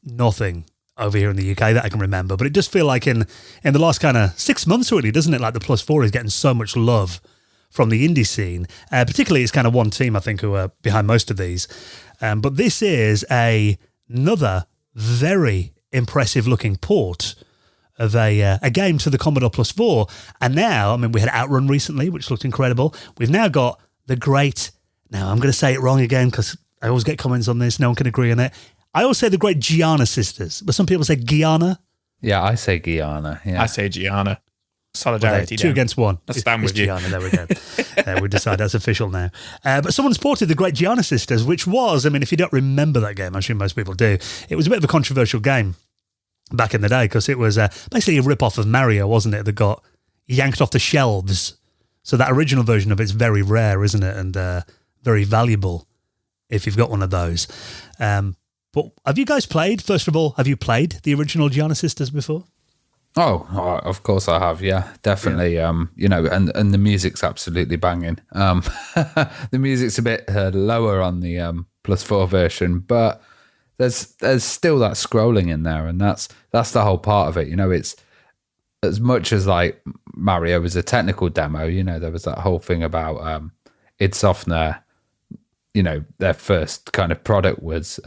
nothing over here in the UK that I can remember. But it does feel like in the last kind of 6 months, really, doesn't it? Like the Plus 4 is getting so much love from the indie scene. Particularly, it's kind of one team, I think, who are behind most of these. But this is another very impressive-looking port of a game to the Commodore Plus 4. And now, we had Outrun recently, which looked incredible. We've now got the great... Now, I'm going to say it wrong again, because I always get comments on this. No one can agree on it. I always say the great Gianna sisters, but some people say Gianna. Yeah, I say Gianna. Yeah. I say Gianna. Solidarity. Two against one. I stand with you. Gianna, there we go. We decide that's official now. But someone's ported the great Gianna sisters, which was, if you don't remember that game, I'm sure most people do, it was a bit of a controversial game back in the day, because it was basically a rip-off of Mario, wasn't it, that got yanked off the shelves. So that original version of it's very rare, isn't it, and very valuable if you've got one of those. But have you guys played, first of all, have you played the original Gianna sisters before? Oh, of course I have, yeah, definitely. Yeah. And the music's absolutely banging. The music's a bit lower on the Plus 4 version, but there's still that scrolling in there, and that's the whole part of it. It's as much as like Mario was a technical demo. There was that whole thing about id Software. Their first kind of product was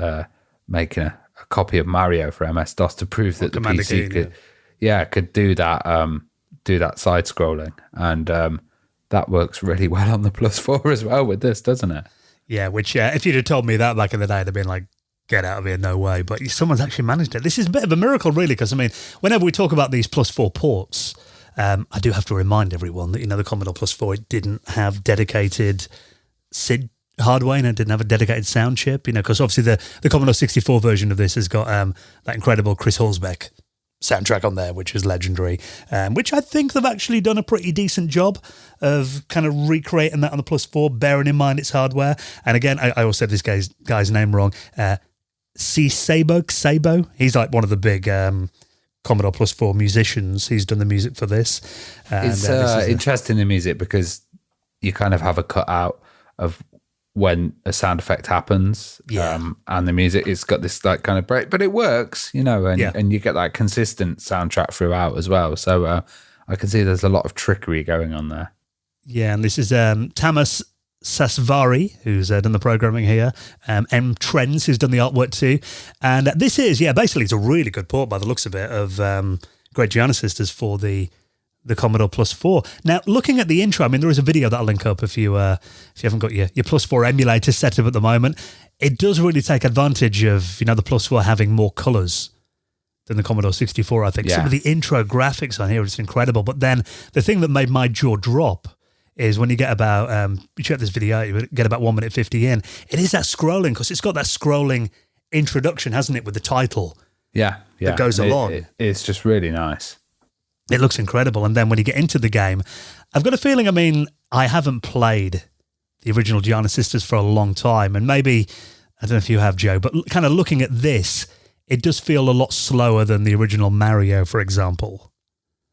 making a copy of Mario for MS-DOS to prove that the PC could do that side scrolling, and that works really well on the Plus 4 as well with this, doesn't it? Yeah, which if you'd have told me that back in the day, I'd have been like, get out of here, no way. But someone's actually managed it. This is a bit of a miracle, really, because whenever we talk about these Plus 4 ports, I do have to remind everyone that the Commodore Plus 4, it didn't have dedicated SID hardware, and it didn't have a dedicated sound chip, because obviously the Commodore 64 version of this has got that incredible Chris Hulsbeck soundtrack on there, which is legendary, which I think they've actually done a pretty decent job of kind of recreating that on the Plus 4, bearing in mind its hardware. And again, I always said this guy's name wrong. Sabo. He's like one of the big Commodore Plus 4 musicians. He's done the music for this. It's interesting in music because you kind of have a cutout of when a sound effect happens, and the music, it's got this like kind of break, but it works, and you get that consistent soundtrack throughout as well. So I can see there's a lot of trickery going on there. Yeah, and this is Tamas Sasvari, who's done the programming here, M. Trends, who's done the artwork too. And this is, basically it's a really good port by the looks of it of Great Giana Sisters for the Commodore Plus 4. Now, looking at the intro, I mean, there is a video that I'll link up if you haven't got your Plus 4 emulator set up at the moment. It does really take advantage of, the Plus 4 having more colours than the Commodore 64, I think. Yeah. Some of the intro graphics on here is incredible. But then the thing that made my jaw drop is when you get about, you check this video, you get about 1 minute 50 in, it is that scrolling, because it's got that scrolling introduction, hasn't it, with the title that goes along. It's just really nice. It looks incredible. And then when you get into the game, I've got a feeling, I haven't played the original Giana Sisters for a long time. And maybe, I don't know if you have, Joe, but kind of looking at this, it does feel a lot slower than the original Mario, for example.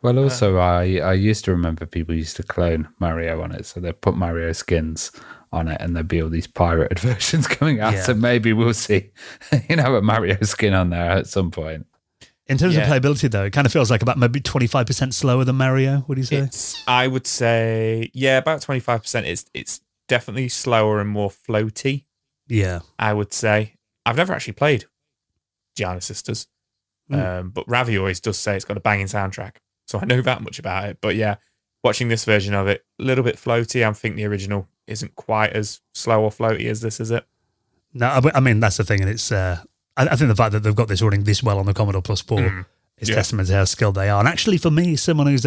Well, also, I used to remember people used to clone Mario on it. So they put Mario skins on it and there'd be all these pirated versions coming out. Yeah. So maybe we'll see, a Mario skin on there at some point. In terms of playability, though, it kind of feels like about maybe 25% slower than Mario. What do you say? I would say, about 25%. It's definitely slower and more floaty. Yeah. I would say. I've never actually played Giana Sisters, but Ravi always does say it's got a banging soundtrack. So I know that much about it. But watching this version of it, a little bit floaty. I think the original isn't quite as slow or floaty as this, is it? No, I mean, that's the thing. And it's... I think the fact that they've got this running this well on the Commodore Plus 4 is testament to how skilled they are. And actually, for me, someone who's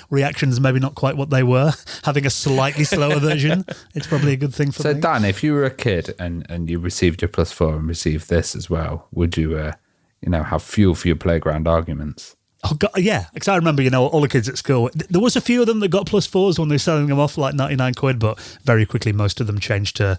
reactions maybe not quite what they were, having a slightly slower version, it's probably a good thing for me. So, Dan, if you were a kid and you received your Plus 4 and received this as well, would you, have fuel for your playground arguments? Oh, God, yeah. Because I remember, all the kids at school, there was a few of them that got Plus 4s when they were selling them off for like 99 quid, but very quickly most of them changed to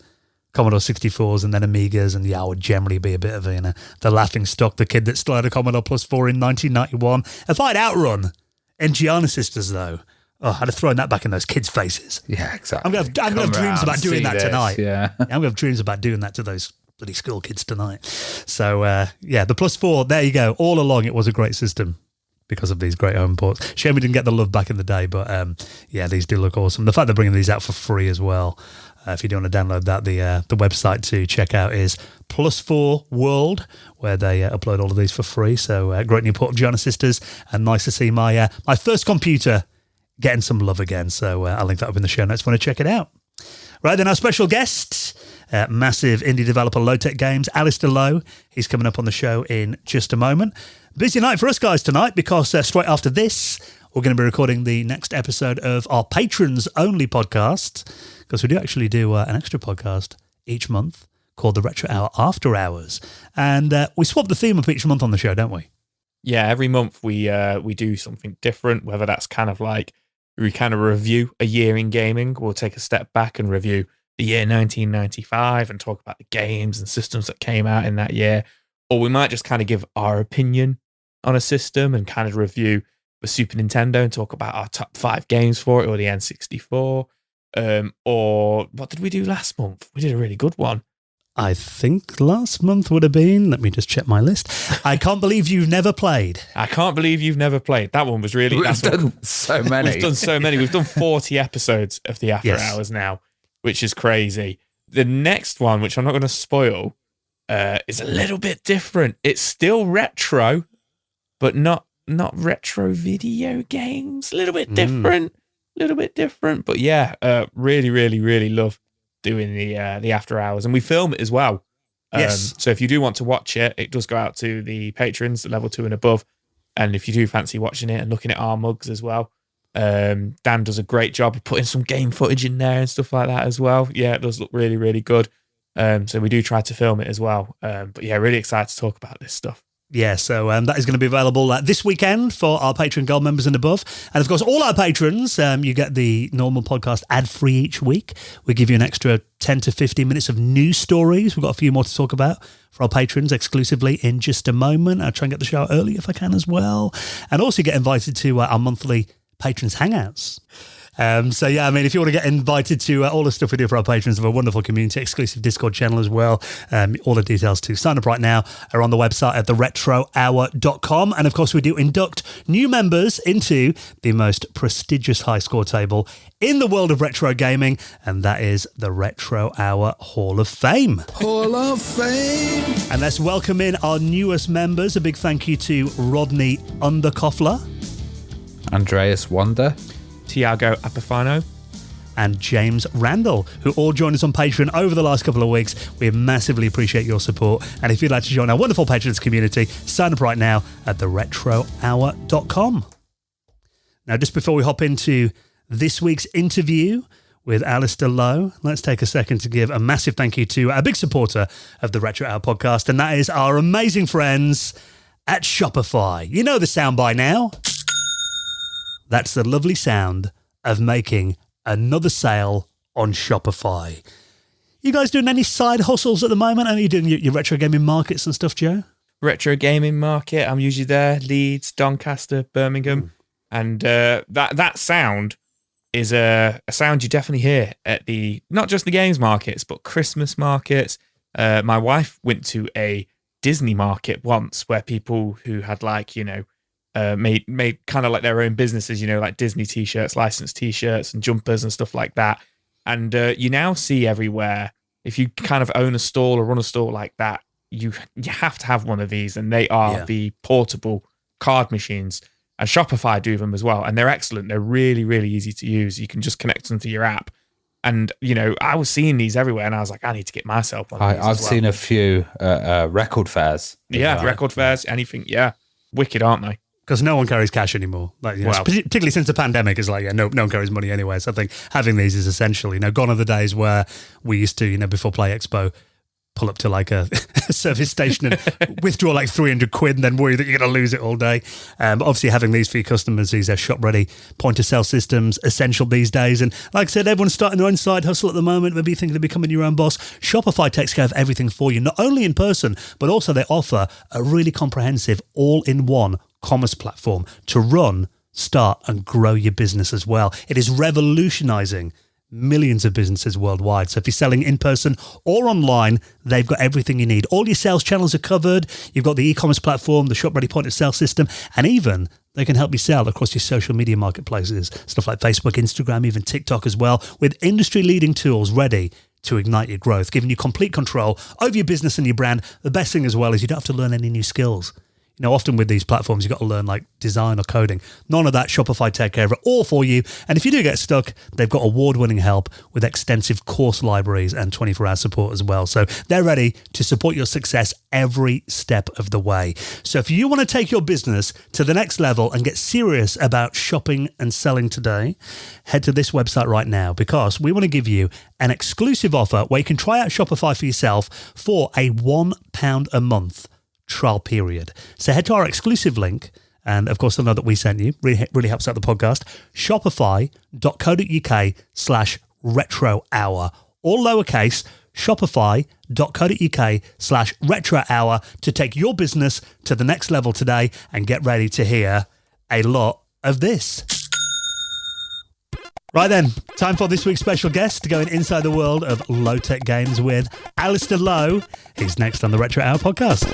Commodore 64s and then Amigas, and I would generally be a bit of the laughing stock, the kid that still had a Commodore Plus 4 in 1991. If I'd outrun in Giana Sisters, though, I'd have thrown that back in those kids' faces. Yeah, exactly. I'm gonna have dreams about doing that tonight. Yeah, I'm gonna have dreams about doing that to those bloody school kids tonight. So the Plus 4, there you go. All along, it was a great system because of these great home ports. Shame we didn't get the love back in the day, but these do look awesome. The fact they're bringing these out for free as well. If you do want to download that, the website to check out is Plus4 World, where they upload all of these for free. So great new port of Giana Sisters, and nice to see my first computer getting some love again. So I'll link that up in the show notes if you want to check it out. Right, then our special guest, massive indie developer Lowtek Games, Alastair Low. He's coming up on the show in just a moment. Busy night for us guys tonight, because straight after this, we're going to be recording the next episode of our patrons-only podcast, because we do actually do an extra podcast each month called the Retro Hour After Hours. And we swap the theme up each month on the show, don't we? Yeah, every month we do something different, whether that's kind of like we kind of review a year in gaming. We'll take a step back and review the year 1995 and talk about the games and systems that came out in that year. Or we might just kind of give our opinion on a system and kind of review the Super Nintendo and talk about our top 5 games for it, or the N64. Or what did we do last month? We did a really good one. I think last month would have been, let me just check my list. I Can't Believe You've Never Played. I Can't Believe You've Never Played. That one was really... We've done so many. We've done so many. We've done 40 episodes of the After Hours now, which is crazy. The next one, which I'm not going to spoil, is a little bit different. It's still retro, but not retro video games. A little bit different. But really, really, really love doing the After Hours, and we film it as well. Yes. So if you do want to watch it, it does go out to the patrons, level 2 and above. And if you do fancy watching it and looking at our mugs as well, Dan does a great job of putting some game footage in there and stuff like that as well. Yeah, it does look really, really good. So we do try to film it as well. But yeah, really excited to talk about this stuff. Yeah, so that is going to be available this weekend for our Patreon Gold members and above. And of course, all our patrons, you get the normal podcast ad-free each week. We give you an extra 10 to 15 minutes of news stories. We've got a few more to talk about for our patrons exclusively in just a moment. I'll try and get the show out early if I can as well. And also get invited to our monthly Patrons Hangouts. So yeah, I mean, if you want to get invited to all the stuff we do for our patrons, we have a wonderful community, exclusive Discord channel as well. All the details to sign up right now are on the website at theretrohour.com. And of course, we do induct new members into the most prestigious high score table in the world of retro gaming, and that is the Retro Hour Hall of Fame. Hall of Fame. And let's welcome in our newest members. A big thank you to Rodney Underkoffler, Andreas Wander, Tiago Apifano, and James Randall, who all joined us on Patreon over the last couple of weeks. We massively appreciate your support. And if you'd like to join our wonderful patrons community, sign up right now at theretrohour.com. Now, just before we hop into this week's interview with Alastair Lowe, let's take a second to give a massive thank you to a big supporter of the Retro Hour podcast, and that is our amazing friends at Shopify. You know the sound by now. That's the lovely sound of making another sale on Shopify. You guys doing any side hustles at the moment? Are you doing your retro gaming markets and stuff, Joe? Retro gaming market. I'm usually there. Leeds, Doncaster, Birmingham. And that sound is a sound you definitely hear at not just the games markets, but Christmas markets. My wife went to a Disney market once where people who had made kind of like their own businesses, like Disney t-shirts, licensed t-shirts and jumpers and stuff like that. And you now see everywhere, if you kind of own a stall or run a stall like that, you have to have one of these, and they are the portable card machines. And Shopify do them as well, and they're excellent. They're really, really easy to use. You can just connect them to your app. And, I was seeing these everywhere, and I was like, I need to get myself one of these. I've seen a few record fairs. Yeah, record fairs, anything. Yeah. Wicked, aren't they? Because no one carries cash anymore. Particularly since the pandemic, is no one carries money anyway. So I think having these is essential. Gone are the days where we used to, before Play Expo, pull up to a service station and withdraw £300 and then worry that you're going to lose it all day. But obviously having these for your customers, these are shop-ready point-of-sale systems, essential these days. And like I said, everyone's starting their own side hustle at the moment, maybe thinking of becoming your own boss. Shopify takes care of everything for you, not only in person, but also they offer a really comprehensive all-in-one commerce platform to run, start, and grow your business as well. It is revolutionizing millions of businesses worldwide. So if you're selling in person or online, they've got everything you need. All your sales channels are covered. You've got the e-commerce platform, the shop-ready point-of-sale system, and even they can help you sell across your social media marketplaces, stuff like Facebook, Instagram, even TikTok as well, with industry-leading tools ready to ignite your growth, giving you complete control over your business and your brand. The best thing as well is you don't have to learn any new skills. Often with these platforms, you've got to learn design or coding. None of that. Shopify take care of it all for you. And if you do get stuck, they've got award-winning help with extensive course libraries and 24-hour support as well. So they're ready to support your success every step of the way. So if you want to take your business to the next level and get serious about shopping and selling today, head to this website right now, because we want to give you an exclusive offer where you can try out Shopify for yourself for a £1 a month trial period. So head to our exclusive link, and of course, they'll know that we sent you. Really helps out the podcast. Shopify.co.uk/retro hour, all lowercase, Shopify.co.uk/retro hour to take your business to the next level today and get ready to hear a lot of this. Right then, time for this week's special guest going inside the world of Lowtek games with Alastair Lowe. He's next on the Retro Hour podcast.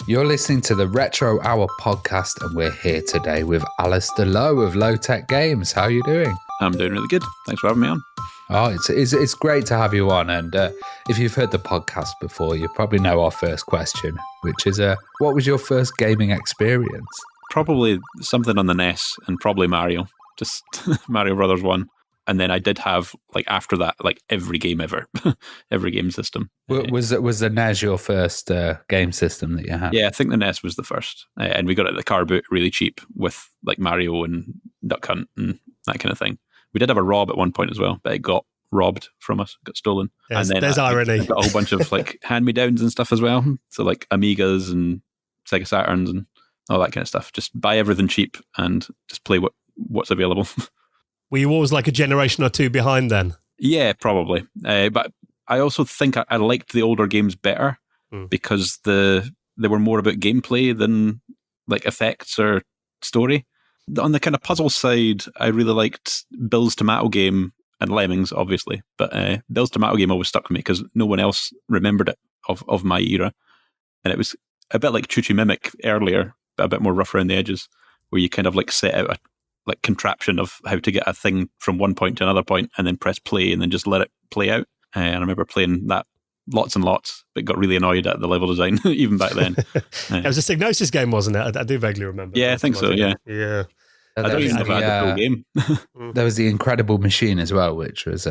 You're listening to the Retro Hour podcast, and we're here today with Alastair Lowe of Lowtek Games. How are you doing? I'm doing really good. Thanks for having me on. Oh, it's great to have you on. And if you've heard the podcast before, you probably know our first question, which is, what was your first gaming experience? Probably something on the NES and probably Mario. Just Mario Brothers 1. And then I did have, like, after that, like, every game ever, every game system. Was the NES your first game system that you had? Yeah, I think the NES was the first. And we got it at the car boot really cheap with, like, Mario and Duck Hunt and that kind of thing. We did have a Rob at one point as well, but it got robbed from us, got stolen. There's, and then there's irony. I got a whole bunch of, like, hand-me-downs and stuff as well. So, like, Amigas and Sega Saturns and all that kind of stuff. Just buy everything cheap and just play what's available. Were you always like a generation or two behind then? Yeah, probably. But I also think I liked the older games better because they were more about gameplay than like effects or story. On the kind of puzzle side, I really liked Bill's Tomato Game and Lemmings, obviously. But Bill's Tomato Game always stuck with me because no one else remembered it of my era. And it was a bit like Choo Choo Mimic earlier, but a bit more rough around the edges, where you kind of like set out a like contraption of how to get a thing from one point to another point and then press play and then just let it play out. And I remember playing that lots and lots, but got really annoyed at the level design even back then. It was a Signosis game, wasn't it? I do vaguely remember. Yeah, I think so, yeah. Yeah. I don't even know if I had the full game. There was the Incredible Machine as well, which was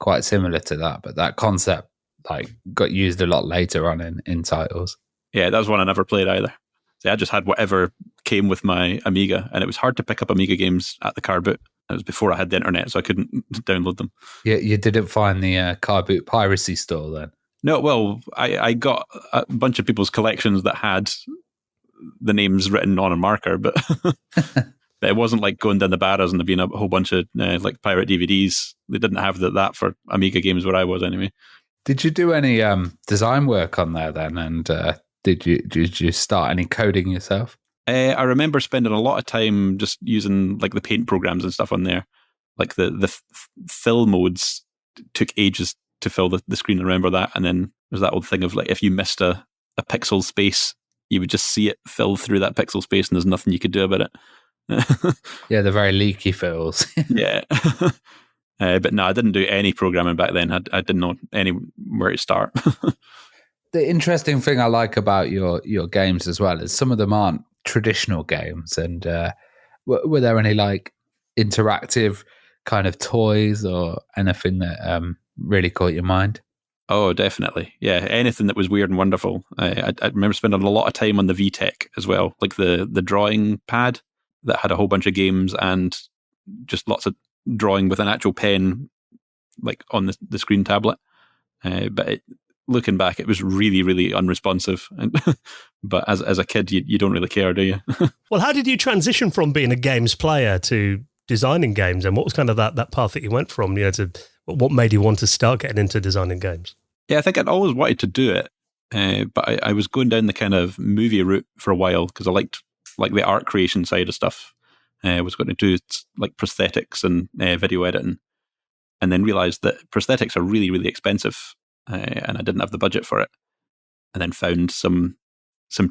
quite similar to that, but that concept like got used a lot later on in titles. Yeah, that was one I never played either. So I just had whatever came with my Amiga, and it was hard to pick up Amiga games at the car boot. It was before I had the internet, so I couldn't download them. Yeah, you didn't find the car boot piracy store then? No, well, I got a bunch of people's collections that had the names written on a marker, but but it wasn't like going down the barras and there being a whole bunch of like pirate DVDs. They didn't have that for Amiga games where I was anyway. Did you do any design work on there then? And did you start any coding yourself? I remember spending a lot of time just using like the paint programs and stuff on there. Like the fill modes took ages to fill the screen. I remember that. And then there's that old thing of like if you missed a pixel space, you would just see it fill through that pixel space and there's nothing you could do about it. Yeah, the very leaky fills. Yeah. But no, I didn't do any programming back then. I didn't know where to start. The interesting thing I like about your games as well is some of them aren't traditional games. And were there any like interactive kind of toys or anything that really caught your mind? Oh, definitely. Yeah, anything that was weird and wonderful. I remember spending a lot of time on the VTech as well, like the drawing pad that had a whole bunch of games and just lots of drawing with an actual pen, like on the screen tablet. But looking back, it was really, really unresponsive. But as a kid, you don't really care, do you? Well, how did you transition from being a games player to designing games? And what was kind of that path that you went from, to what made you want to start getting into designing games? Yeah, I think I'd always wanted to do it. But I was going down the kind of movie route for a while because I liked like the art creation side of stuff. I was going to do like prosthetics and video editing, and then realized that prosthetics are really, really expensive, and I didn't have the budget for it. And then found some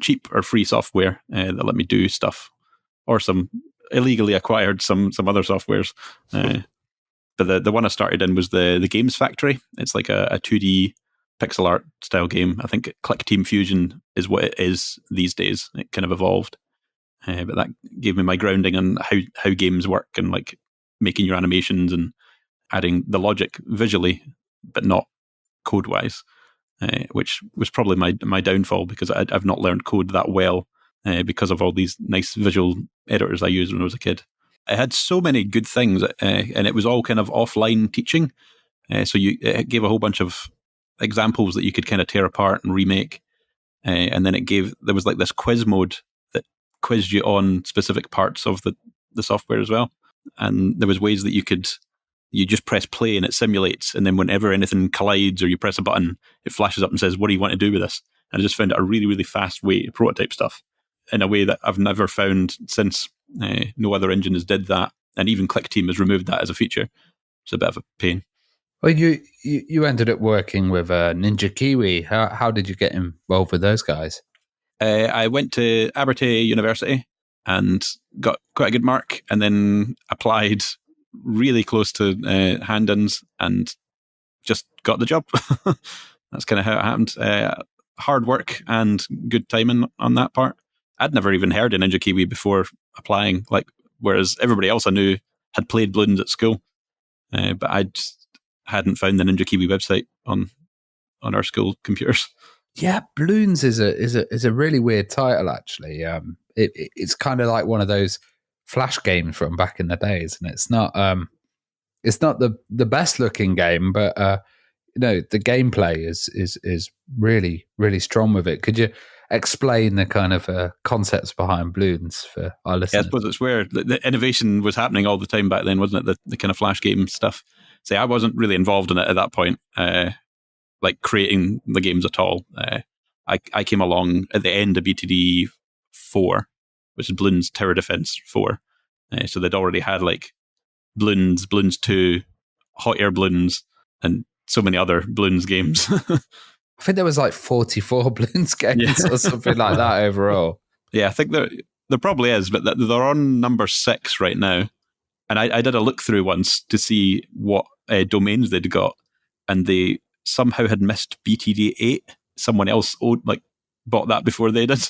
cheap or free software that let me do stuff, or some illegally acquired some other softwares. But the one I started in was the Games Factory. It's like a 2D pixel art style game. I think Click Team Fusion is what it is these days. It kind of evolved. But that gave me my grounding on how games work and like making your animations and adding the logic visually, but not code-wise, which was probably my downfall because I've not learned code that well because of all these nice visual editors I used when I was a kid. I had so many good things, and it was all kind of offline teaching. So it gave a whole bunch of examples that you could kind of tear apart and remake. And then there was like this quiz mode that quizzed you on specific parts of the software as well. And there was ways that you just press play and it simulates. And then whenever anything collides or you press a button, it flashes up and says, what do you want to do with this? And I just found it a really, really fast way to prototype stuff in a way that I've never found since. No other engine has did that. And even ClickTeam has removed that as a feature. It's a bit of a pain. Well, you ended up working with Ninja Kiwi. How did you get involved with those guys? I went to Abertay University and got quite a good mark, and then applied really close to hand-ins and just got the job. That's kind of how it happened. Hard work and good timing on that part. I'd never even heard of Ninja Kiwi before applying, whereas everybody else I knew had played Bloons at school. but I just hadn't found the Ninja Kiwi website on our school computers. Yeah, Bloons is a really weird title, actually. It's kind of like one of those Flash games from back in the days, and it's not the best looking game, but the gameplay is really, really strong with it. Could you explain the kind of concepts behind Bloons for our listeners? Yeah, I suppose it's where the innovation was happening all the time back then, wasn't it? The kind of Flash game stuff. See, I wasn't really involved in it at that point, like creating the games at all. I came along at the end of BTD 4, which is Bloons Tower Defense 4. So they'd already had like Bloons, Bloons 2, Hot Air Bloons, and so many other Bloons games. I think there was like 44 Bloons games or something like that overall. Yeah, I think there probably is, but they're on number 6 right now. And I did a look through once to see what domains they'd got, and they somehow had missed BTD 8. Someone else bought that before they did.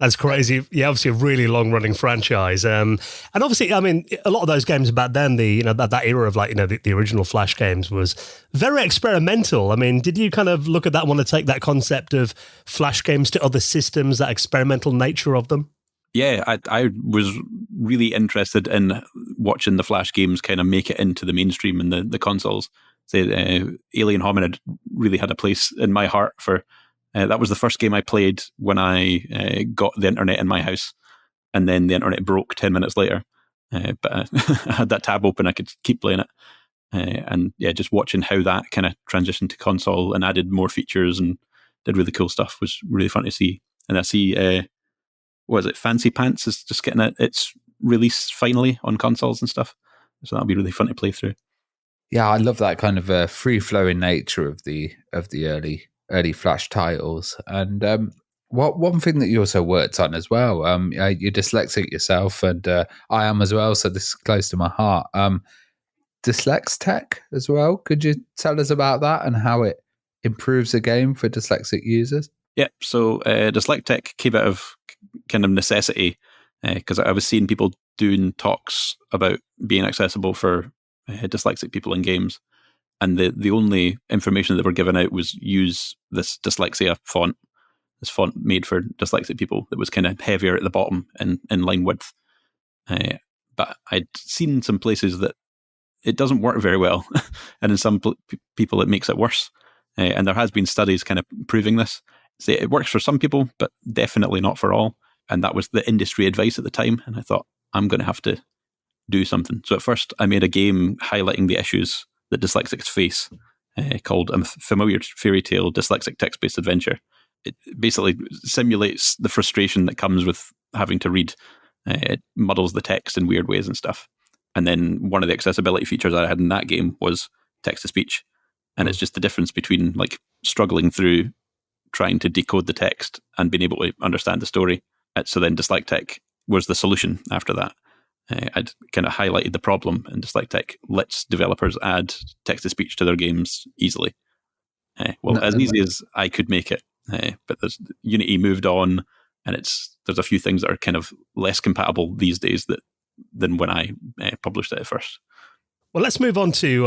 That's crazy. Yeah, obviously a really long-running franchise, and obviously, I mean, a lot of those games back then, that era of the original Flash games was very experimental. I mean, did you kind of look at that, want to take that concept of Flash games to other systems, that experimental nature of them? Yeah, I was really interested in watching the Flash games kind of make it into the mainstream and the consoles. Say, Alien Hominid really had a place in my heart for. That was the first game I played when I got the internet in my house, and then the internet broke 10 minutes later. But I had that tab open, I could keep playing it. And yeah, just watching how that kind of transitioned to console and added more features and did really cool stuff was really fun to see. And I see, Fancy Pants is just getting its release finally on consoles and stuff. So that'll be really fun to play through. Yeah, I love that kind of free-flowing nature of the early Flash titles. And one thing that you also worked on as well, you're dyslexic yourself, and I am as well, so this is close to my heart. Dyslex as well. Could you tell us about that and how it improves the game for dyslexic users? Yeah, so Dyslexic came out of kind of necessity because I was seeing people doing talks about being accessible for dyslexic people in games. And the only information that were given out was use this dyslexia font, this font made for dyslexic people that was kind of heavier at the bottom in line width. But I'd seen some places that it doesn't work very well. And in some people, it makes it worse. And there has been studies kind of proving this. So it works for some people, but definitely not for all. And that was the industry advice at the time. And I thought, I'm going to have to do something. So at first, I made a game highlighting the issues that dyslexics face, called A Familiar Fairy Tale Dyslexic Text-Based Adventure. It basically simulates the frustration that comes with having to read. It muddles the text in weird ways and stuff. And then one of the accessibility features I had in that game was text-to-speech. And it's just the difference between like struggling through trying to decode the text and being able to understand the story. So then Dyslexic was the solution after that. I'd kind of highlighted the problem, and Dyslexic lets developers add text-to-speech to their games easily. As easy as I could make it. But Unity moved on, and there's a few things that are kind of less compatible these days than when I published it at first. Well, let's move on to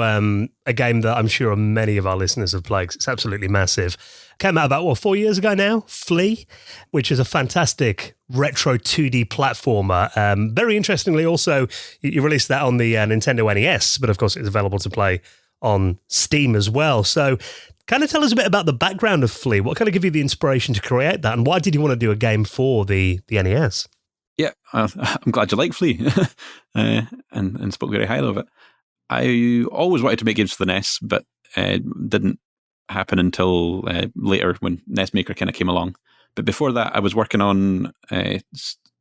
a game that I'm sure many of our listeners have played. It's absolutely massive. Came out about, 4 years ago now, Flea, which is a fantastic retro 2D platformer. Very interestingly, also, you released that on the Nintendo NES, but of course it's available to play on Steam as well. So kind of tell us a bit about the background of Flea. What kind of gave you the inspiration to create that? And why did you want to do a game for the NES? Yeah, I'm glad you like Flea and spoke very highly of it. I always wanted to make games for the NES, but didn't happen until later when NES Maker kind of came along. But before that, I was working on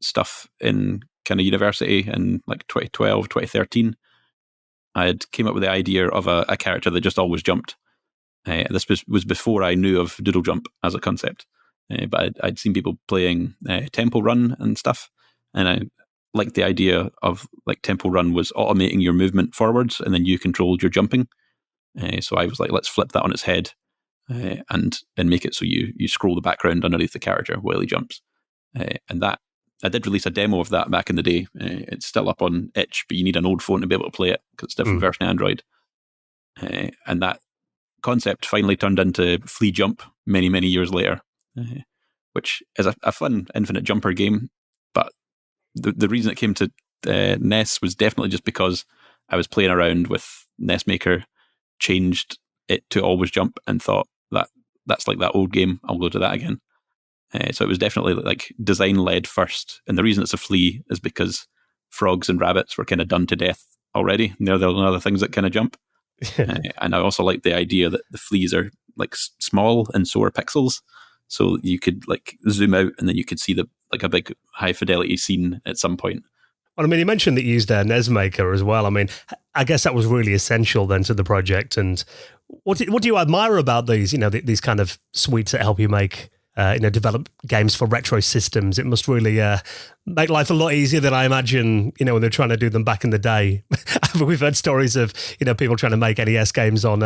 stuff in kind of university in like 2012, 2013. I had came up with the idea of a character that just always jumped. This was before I knew of Doodle Jump as a concept. But I'd seen people playing Temple Run and stuff. And I liked the idea of like Temple Run was automating your movement forwards and then you controlled your jumping. So I was like, let's flip that on its head and make it so you scroll the background underneath the character while he jumps. And that I did release a demo of that back in the day. It's still up on itch, but you need an old phone to be able to play it because it's a different version of Android. And that concept finally turned into Flea Jump many, many years later, which is a fun infinite jumper game. But the reason it came to NES was definitely just because I was playing around with NES Maker, changed it to always jump, and thought that's like that old game. I'll go to that again. So it was definitely like design led first. And the reason it's a Flea is because frogs and rabbits were kind of done to death already. And they're the only other things that kind of jump. And I also like the idea that the fleas are like small and so are pixels. So you could like zoom out and then you could see a big high fidelity scene at some point. Well, I mean, you mentioned that you used NES Maker as well. I mean, I guess that was really essential then to the project. And what do you admire about these, these kind of suites that help you make, develop games for retro systems? It must really make life a lot easier than I imagine, when they're trying to do them back in the day. We've heard stories of, people trying to make NES games on,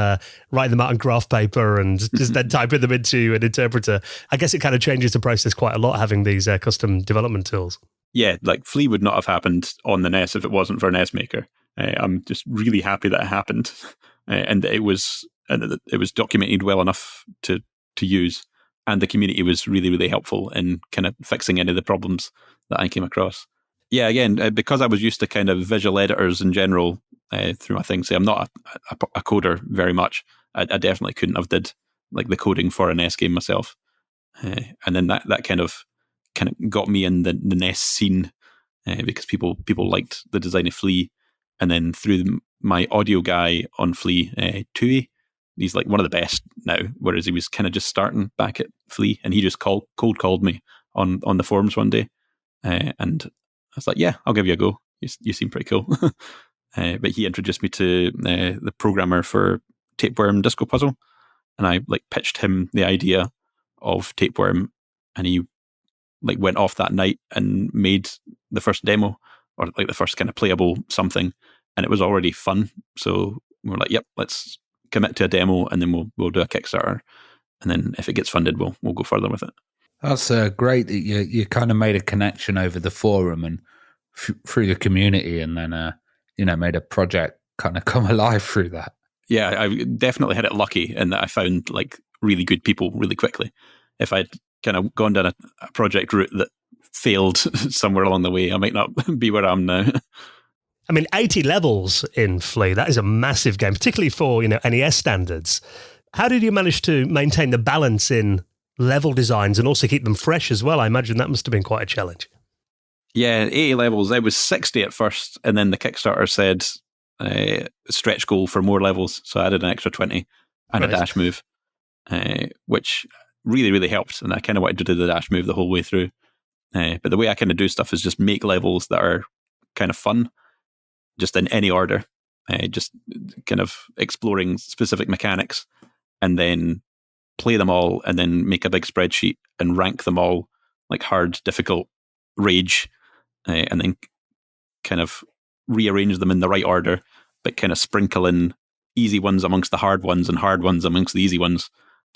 writing them out on graph paper and just then typing them into an interpreter. I guess it kind of changes the process quite a lot having these custom development tools. Yeah, like Flea would not have happened on the NES if it wasn't for NES Maker. I'm just really happy that it happened, and it was documented well enough to use, and the community was really, really helpful in kind of fixing any of the problems that I came across. Yeah, again, because I was used to kind of visual editors in general through my thing. So I'm not a coder very much. I definitely couldn't have did like the coding for a NES game myself, and then that kind of got me in the NES scene because people liked the design of Flea, and then through my audio guy on Flea, Tui, he's like one of the best now, whereas he was kind of just starting back at Flea, and he just cold called me on the forums one day, and I was like, yeah, I'll give you a go. You seem pretty cool. But he introduced me to the programmer for Tapeworm Disco Puzzle, and I like pitched him the idea of Tapeworm, and he like went off that night and made the first demo, or like the first kind of playable something, and it was already fun. So we were like, yep, let's commit to a demo, and then we'll do a Kickstarter, and then if it gets funded, we'll go further with it. That's great that you kind of made a connection over the forum and through the community, and then made a project kind of come alive through that. Yeah, I definitely had it lucky in that I found like really good people really quickly. If I'd kind of gone down a project route that failed somewhere along the way, I might not be where I am now. I mean, 80 levels in Flea, that is a massive game, particularly for, NES standards. How did you manage to maintain the balance in level designs and also keep them fresh as well? I imagine that must have been quite a challenge. Yeah, 80 levels. I was 60 at first, and then the Kickstarter said stretch goal for more levels, so I added an extra 20 and a dash move, which really, really helped, and I kind of wanted to do the dash move the whole way through. But the way I kind of do stuff is just make levels that are kind of fun, just in any order, just kind of exploring specific mechanics, and then play them all, and then make a big spreadsheet and rank them all, like hard, difficult, rage, and then kind of rearrange them in the right order, but kind of sprinkle in easy ones amongst the hard ones and hard ones amongst the easy ones.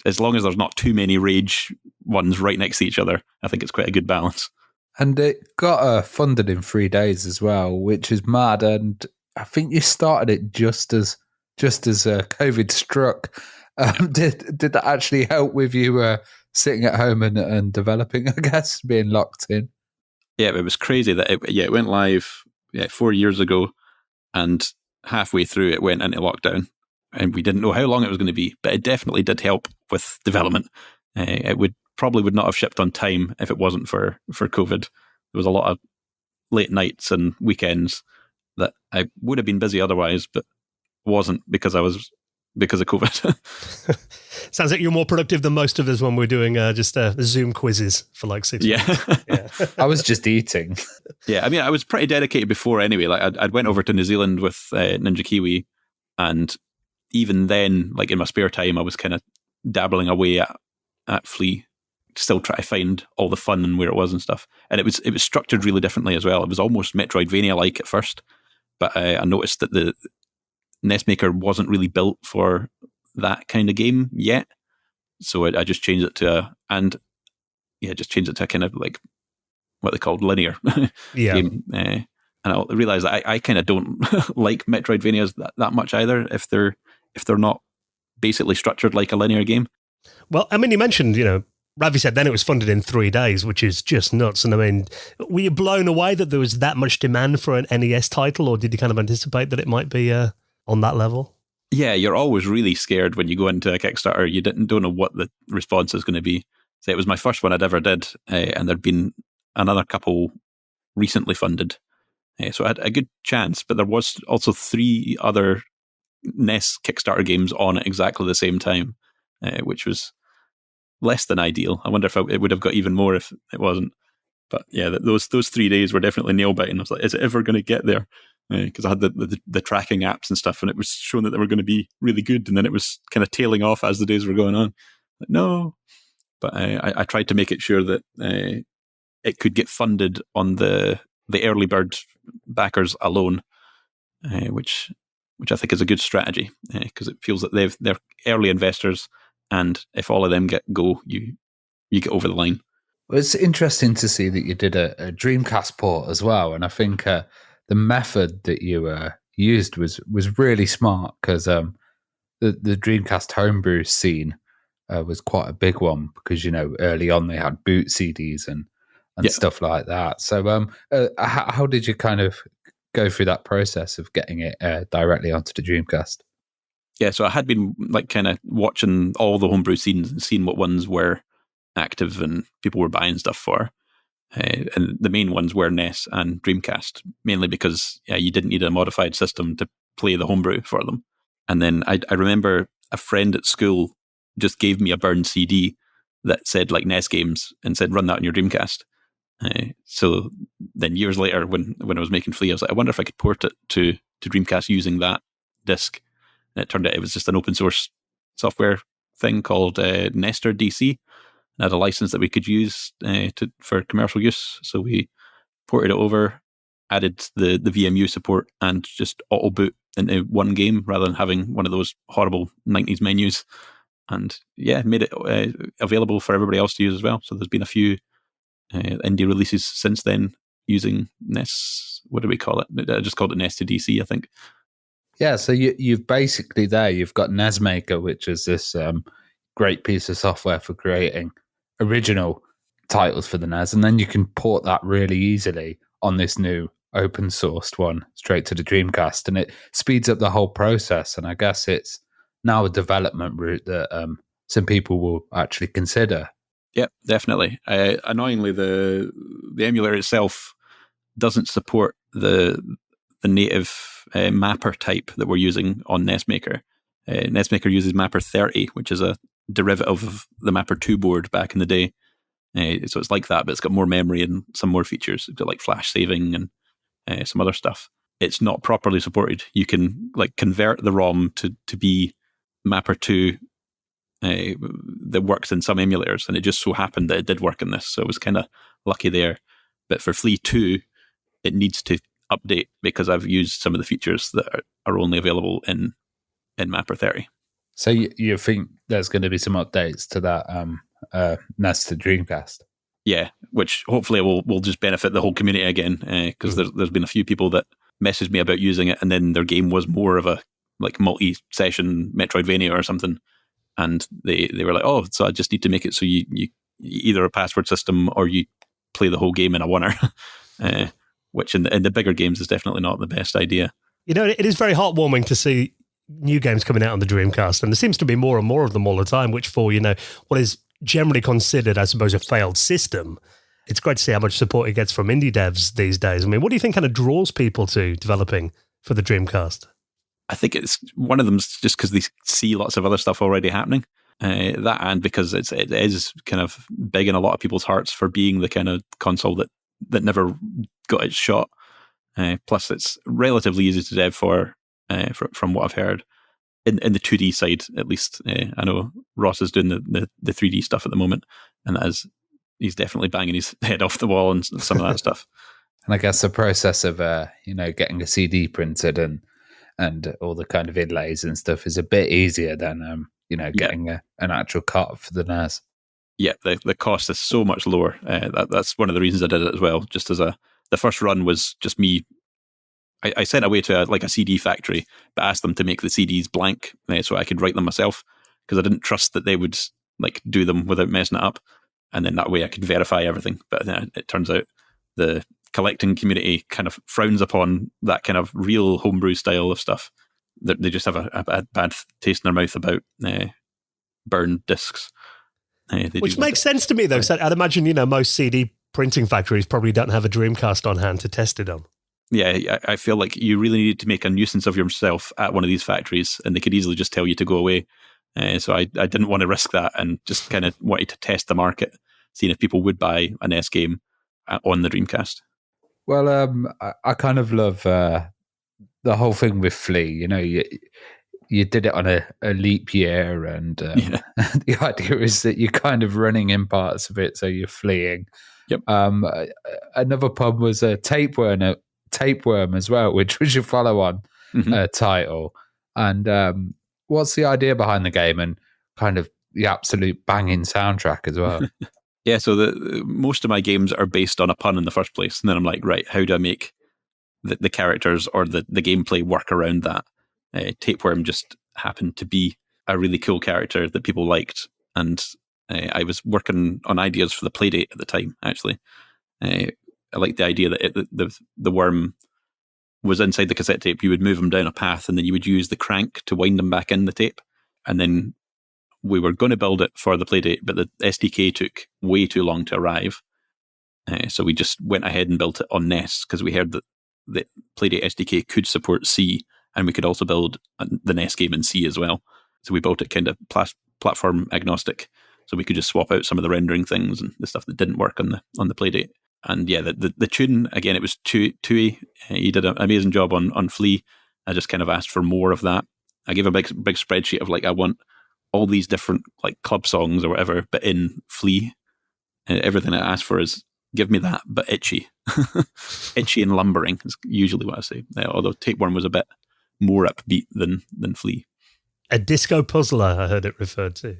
As long as there's not too many rage ones right next to each other, I think it's quite a good balance. And it got funded in 3 days as well, which is mad. And I think you started it just as COVID struck. Did that actually help with you sitting at home and developing, I guess, being locked in? Yeah, it was crazy that it went live 4 years ago, and halfway through it went into lockdown. And we didn't know how long it was going to be, but it definitely did help with development. It probably would not have shipped on time if it wasn't for COVID. There was a lot of late nights and weekends that I would have been busy otherwise, but wasn't because of COVID. Sounds like you're more productive than most of us when we're doing just Zoom quizzes for like 6 months. Yeah. I was just eating. Yeah, I mean, I was pretty dedicated before anyway. Like I'd went over to New Zealand with Ninja Kiwi, and even then, like in my spare time, I was kind of dabbling away at Flea, still try to find all the fun and where it was and stuff. And it was structured really differently as well. It was almost Metroidvania-like at first, but I noticed that the NES Maker wasn't really built for that kind of game yet. So I just changed it to a kind of like what they called linear Yeah. game. And I realized that I kind of don't like Metroidvanias that much either if they're not basically structured like a linear game. Well, I mean, you mentioned, Ravi said then it was funded in 3 days, which is just nuts. And I mean, were you blown away that there was that much demand for an NES title, or did you kind of anticipate that it might be on that level? Yeah, you're always really scared when you go into a Kickstarter. You don't know what the response is going to be. So it was my first one I'd ever did, and there'd been another couple recently funded. So I had a good chance, but there was also 3 other NES Kickstarter games on at exactly the same time, which was less than ideal. I wonder if it would have got even more if it wasn't. But yeah, those 3 days were definitely nail biting. I was like, is it ever going to get there? Because I had the tracking apps and stuff, and it was showing that they were going to be really good, and then it was kind of tailing off as the days were going on. Like, no. But I tried to make it sure that it could get funded on the early bird backers alone, which I think is a good strategy, because it feels that they're early investors, and if all of them go, you get over the line. Well, it's interesting to see that you did a Dreamcast port as well, and I think the method that you used was really smart, because the Dreamcast homebrew scene was quite a big one, because early on they had boot CDs and stuff like that. So how did you kind of go through that process of getting it directly onto the Dreamcast? Yeah, so I had been like kind of watching all the homebrew scenes and seeing what ones were active and people were buying stuff for. And the main ones were NES and Dreamcast, mainly because you didn't need a modified system to play the homebrew for them. And then I remember a friend at school just gave me a burned CD that said like NES games and said, run that on your Dreamcast. So then years later, when I was making Flea, I was like, I wonder if I could port it to Dreamcast using that disc. And it turned out it was just an open source software thing called Nester DC. It had a license that we could use for commercial use. So we ported it over, added the VMU support, and just auto boot into one game rather than having one of those horrible 90s menus. And yeah, made it available for everybody else to use as well. So there's been a few indie releases since then using NES. What do we call it? I just called it NES to DC, I think. Yeah, so you've basically you've got NES Maker, which is this great piece of software for creating original titles for the NES, and then you can port that really easily on this new open sourced one straight to the Dreamcast, and it speeds up the whole process. And I guess it's now a development route that some people will actually consider. Yeah, definitely. Annoyingly, the emulator itself doesn't support the native mapper type that we're using on NES Maker. NES Maker uses Mapper 30, which is a derivative of the Mapper 2 board back in the day. So it's like that, but it's got more memory and some more features. It's got like flash saving and some other stuff. It's not properly supported. You can like convert the ROM to be Mapper 2 that works in some emulators, and it just so happened that it did work in this. So it was kind of lucky there. But for Flea 2, it needs to update because I've used some of the features that are only available in Mapper 30. So you think there's going to be some updates to that NES to Dreamcast? Yeah, which hopefully will just benefit the whole community again, because there's been a few people that messaged me about using it, and then their game was more of a like multi-session Metroidvania or something, and they were like, oh, so I just need to make it so you either a password system or you play the whole game in a oneer, which in the bigger games is definitely not the best idea. It is very heartwarming to see new games coming out on the Dreamcast, and there seems to be more and more of them all the time, which for, what is generally considered, I suppose, a failed system, it's great to see how much support it gets from indie devs these days. I mean, what do you think kind of draws people to developing for the Dreamcast? I think it's one of them's just because they see lots of other stuff already happening. That and because it is kind of big in a lot of people's hearts for being the kind of console that never got its shot. Plus, it's relatively easy to dev for from what I've heard. In the 2D side, at least. I know Ross is doing the 3D stuff at the moment, and he's definitely banging his head off the wall and some of that stuff. And I guess the process of getting a CD printed and all the kind of inlays and stuff is a bit easier than getting an actual cut for the NES. Yeah, the cost is so much lower. That's one of the reasons I did it as well. Just as the first run was just me. I sent away to a CD factory, but asked them to make the CDs blank so I could write them myself, because I didn't trust that they would like do them without messing it up, and then that way I could verify everything. But it turns out the collecting community kind of frowns upon that kind of real homebrew style of stuff. They just have a bad taste in their mouth about burned discs. Which makes sense to me, though, because I'd imagine, most CD printing factories probably don't have a Dreamcast on hand to test it on. Yeah, I feel like you really need to make a nuisance of yourself at one of these factories, and they could easily just tell you to go away. So I didn't want to risk that, and just kind of wanted to test the market, seeing if people would buy an NES game on the Dreamcast. Well, I kind of love the whole thing with Flea. You did it on a leap year, and the idea is that you're kind of running in parts of it, so you're fleeing. Yep. Another pub was a Tapeworm as well, which was your follow-on title. And what's the idea behind the game, and kind of the absolute banging soundtrack as well? Yeah, so most of my games are based on a pun in the first place, and then I'm like, right, how do I make the characters or the gameplay work around that? Tapeworm just happened to be a really cool character that people liked, and I was working on ideas for the Playdate at the time, actually. I liked the idea that the worm was inside the cassette tape. You would move him down a path, and then you would use the crank to wind him back in the tape. And then we were going to build it for the Playdate, but the SDK took way too long to arrive. So we just went ahead and built it on NES, because we heard that the Playdate SDK could support C, and we could also build the NES game in C as well. So we built it kind of platform agnostic, so we could just swap out some of the rendering things and the stuff that didn't work on the Playdate. And yeah, the tune, again, it was Tui. He did an amazing job on Flea. I just kind of asked for more of that. I gave a big spreadsheet of I want all these different club songs or whatever, but in Flea. Everything I asked for is, give me that, but itchy. Itchy and lumbering is usually what I say. Although Tapeworm was a bit more upbeat than Flea. A disco puzzler, I heard it referred to.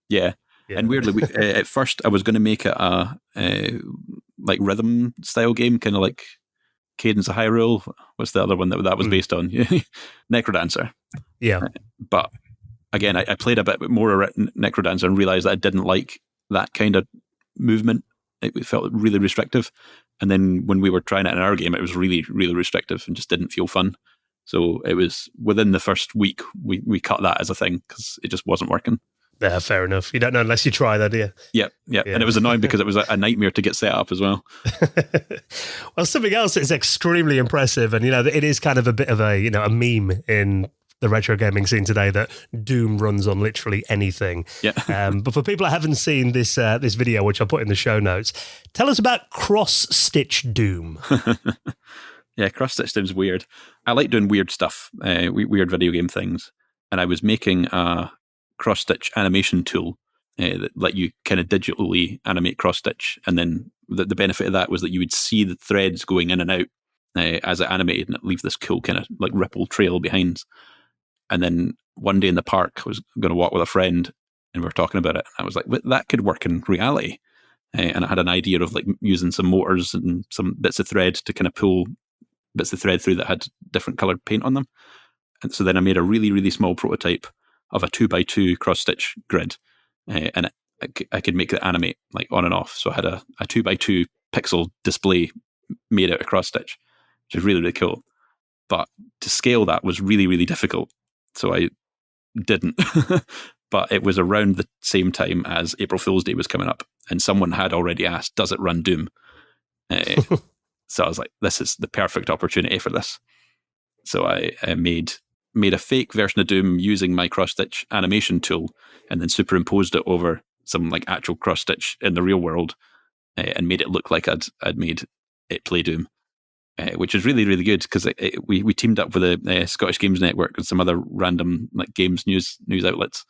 Yeah. And weirdly, at first I was going to make it a rhythm style game, kind of like Cadence of Hyrule. What's the other one that was based on? Necrodancer. Yeah. But again, I played a bit more Necrodancer and realized that I didn't like that kind of movement. It felt really restrictive. And then when we were trying it in our game, it was really, really restrictive and just didn't feel fun. So it was within the first week, we cut that as a thing because it just wasn't working. Yeah, fair enough. You don't know unless you try that, do you? Yeah. And it was annoying because it was a nightmare to get set up as well. Well, something else that's extremely impressive, and it is kind of a bit of a meme in the retro gaming scene today that Doom runs on literally anything. Yeah. But for people that haven't seen this video, which I'll put in the show notes, tell us about cross-stitch Doom. Yeah, cross-stitch Doom's weird. I like doing weird stuff, weird video game things, and I was making a cross-stitch animation tool that let you kind of digitally animate cross-stitch, and then the benefit of that was that you would see the threads going in and out as it animated, and it leave this cool kind of ripple trail behind. And then one day in the park, I was going to walk with a friend, and we were talking about it. I was like, that could work in reality. And I had an idea of using some motors and some bits of thread to kind of pull bits of thread through that had different colored paint on them. And so then I made a really, really small prototype of a 2x2 cross-stitch grid. And I could make it animate on and off. So I had a 2x2 pixel display made out of cross-stitch, which is really, really cool. But to scale that was really, really difficult. So I didn't. But it was around the same time as April Fool's Day was coming up, and someone had already asked, does it run Doom? So I was like, this is the perfect opportunity for this. So I made a fake version of Doom using my cross-stitch animation tool, and then superimposed it over some actual cross-stitch in the real world, and made it look like I'd made it play Doom. Which is really, really good because we teamed up with the Scottish Games Network and some other random games news outlets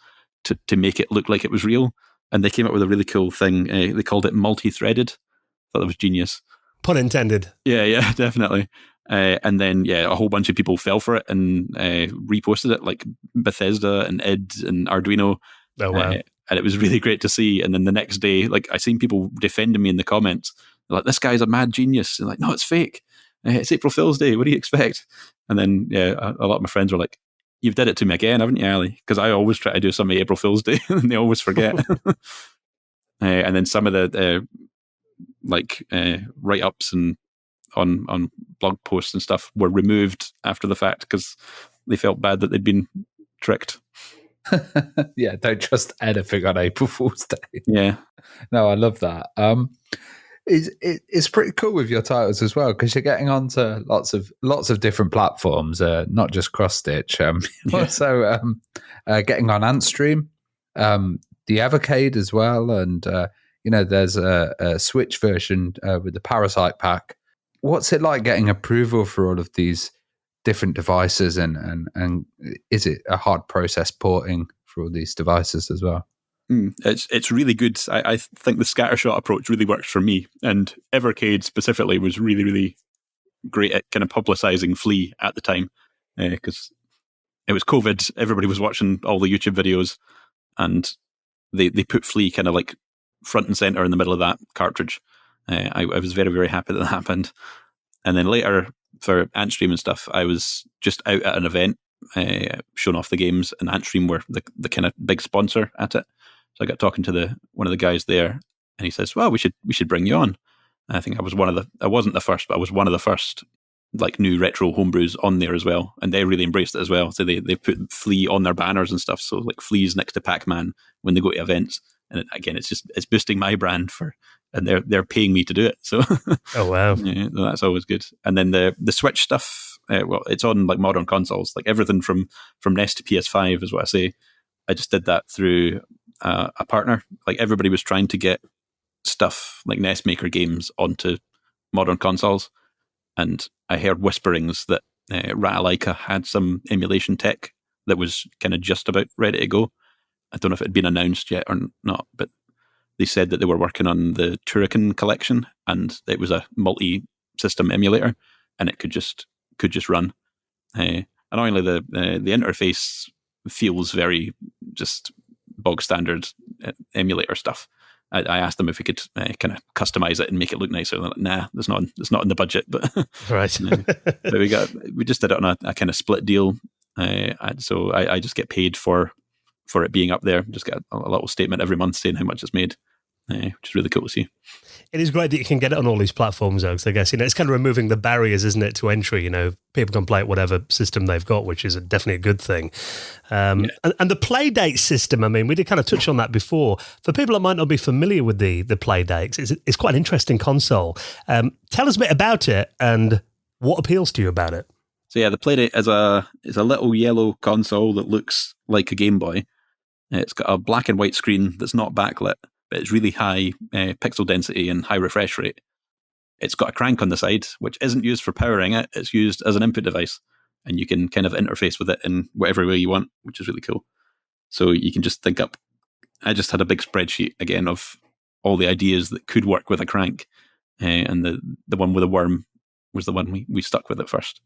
to make it look like it was real, and they came up with a really cool thing. They called it multi-threaded. Thought that was genius. Pun intended. Yeah, definitely. And then a whole bunch of people fell for it and reposted it, like Bethesda and id and Arduino. Oh wow! and it was really great to see. And then the next day, like I seen people defending me in the comments. They're like, this guy's a mad genius. And like, no, it's fake. It's April Fool's Day. What do you expect? And then, a lot of my friends were like, you've did it to me again, haven't you, Ali? Because I always try to do something April Fool's Day and they always forget. And then some of the write-ups and on blog posts and stuff were removed after the fact because they felt bad that they'd been tricked. Yeah, don't trust anything on April Fool's Day. Yeah. No, I love that. It's pretty cool with your titles as well because you're getting onto lots of different platforms, not just cross stitch. Also getting on Antstream, the Evercade as well, and there's a Switch version with the Parasite Pack. What's it like getting approval for all of these different devices, and is it a hard process porting for all these devices as well? It's really good. I think the scattershot approach really works for me, and Evercade specifically was really, really great at kind of publicizing Flea at the time because it was COVID. Everybody was watching all the YouTube videos, and they put Flea kind of like front and center in the middle of that cartridge. I was very, very happy that happened. And then later for Antstream and stuff, I was just out at an event showing off the games, and Antstream were the kind of big sponsor at it. So I got talking to one of the guys there, and he says, "Well, we should bring you on." And I think I wasn't the first, but I was one of the first like new retro homebrews on there as well, and they really embraced it as well. So they put Flea on their banners and stuff. So like Flea's next to Pac-Man when they go to events, and again, it's boosting my brand and they're paying me to do it. So oh wow, yeah, that's always good. And then the Switch stuff, it's on like modern consoles, like everything from NES to PS5 is what I say. I just did that through a partner. Like everybody was trying to get stuff like NES Maker games onto modern consoles, and I heard whisperings that Ratalaika had some emulation tech that was kind of just about ready to go. I don't know if it had been announced yet or not, but they said that they were working on the Turrican collection, and it was a multi-system emulator, and it could just run. And only the interface feels very just bog standard emulator stuff. I asked them if we could kind of customize it and make it look nicer. They're like, nah, it's not in the budget. But right, but we just did it on a kind of split deal. So I just get paid for it being up there. Just get a little statement every month saying how much it's made, which is really cool to see. It is great that you can get it on all these platforms, though, because I guess it's kind of removing the barriers, isn't it, to entry? People can play it whatever system they've got, which is definitely a good thing. And the Playdate system, I mean, we did kind of touch on that before. For people that might not be familiar with the Playdates, it's quite an interesting console. Tell us a bit about it and what appeals to you about it. So yeah, the Playdate is a little yellow console that looks like a Game Boy. It's got a black and white screen that's not backlit, but it's really high pixel density and high refresh rate. It's got a crank on the side, which isn't used for powering it. It's used as an input device, and you can kind of interface with it in whatever way you want, which is really cool. So you can just think up. I just had a big spreadsheet again of all the ideas that could work with a crank, and the one with a worm was the one we stuck with at first.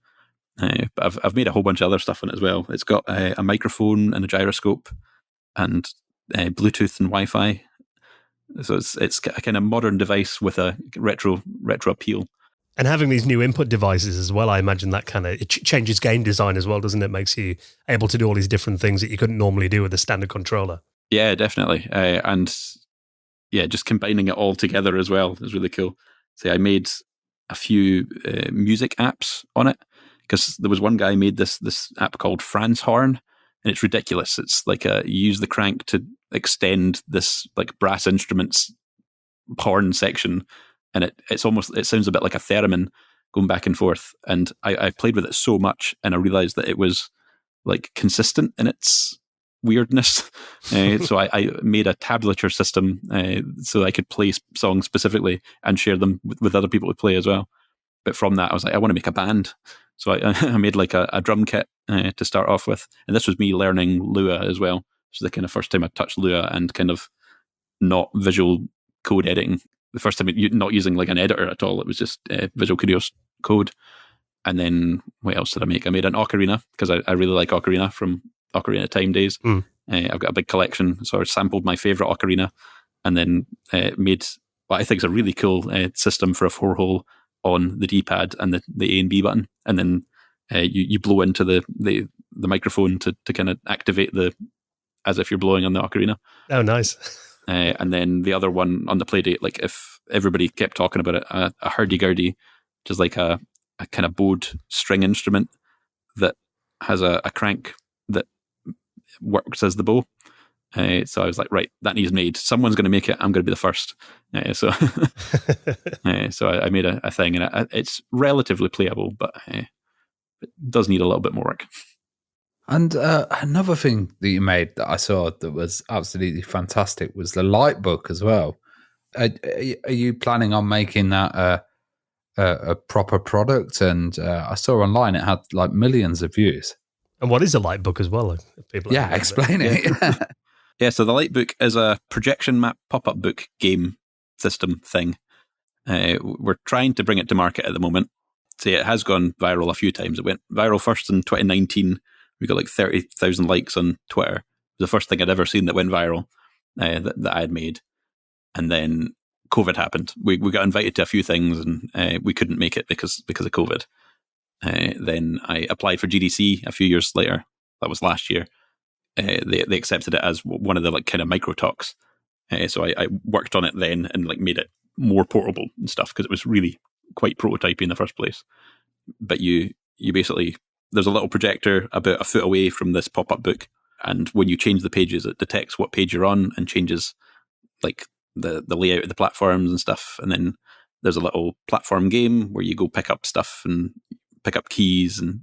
But I've made a whole bunch of other stuff on it as well. It's got a microphone and a gyroscope, and Bluetooth and Wi-Fi. So it's a kind of modern device with a retro appeal. And having these new input devices as well, I imagine that kind of changes game design as well, doesn't it? Makes you able to do all these different things that you couldn't normally do with a standard controller. Yeah, definitely. And yeah, just combining it all together as well is really cool. So I made a few music apps on it, because there was one guy made this app called Franz Horn, and it's ridiculous. It's like you use the crank to extend this like brass instruments horn section, and it sounds a bit like a theremin going back and forth. And I played with it so much, and I realized that it was like consistent in its weirdness. So I made a tablature system so I could play songs specifically and share them with other people to play as well. But from that, I was like, I want to make a band. So I made like a drum kit to start off with. And this was me learning Lua as well. So the kind of first time I touched Lua and kind of not visual code editing. The first time not using like an editor at all. It was just Visual Studio Code. And then what else did I make? I made an Ocarina, because I really like Ocarina from Ocarina of Time days. I've got a big collection, so I sampled my favourite ocarina, and then made what I think is a really cool system for a 4-hole on the D-pad and the A and B button, and then you blow into the microphone to kind of activate as if you're blowing on the ocarina. Oh, nice. And then the other one on the Playdate, like if everybody kept talking about it, a hurdy-gurdy, which is like a kind of bowed string instrument that has a crank that works as the bow. So I was like, right, that needs made. Someone's going to make it. I'm going to be the first. So I made a thing, and it's relatively playable, but it does need a little bit more work. And another thing that you made that I saw that was absolutely fantastic was the light book as well. Are you planning on making that a proper product? And I saw online it had like millions of views. And what is a light book as well? If people explain it. Yeah, so the Lightbook is a projection map pop-up book game system thing. We're trying to bring it to market at the moment. So it has gone viral a few times. It went viral first in 2019. We got like 30,000 likes on Twitter. It was the first thing I'd ever seen that went viral that I had made. And then COVID happened. We got invited to a few things, and we couldn't make it because of COVID. Then I applied for GDC a few years later. That was last year. They accepted it as one of the like kind of micro talks. So I worked on it then and like made it more portable and stuff because it was really quite prototypey in the first place. But you basically, there's a little projector about a foot away from this pop-up book, and when you change the pages, it detects what page you're on and changes like the layout of the platforms and stuff. And then there's a little platform game where you go pick up stuff and pick up keys, and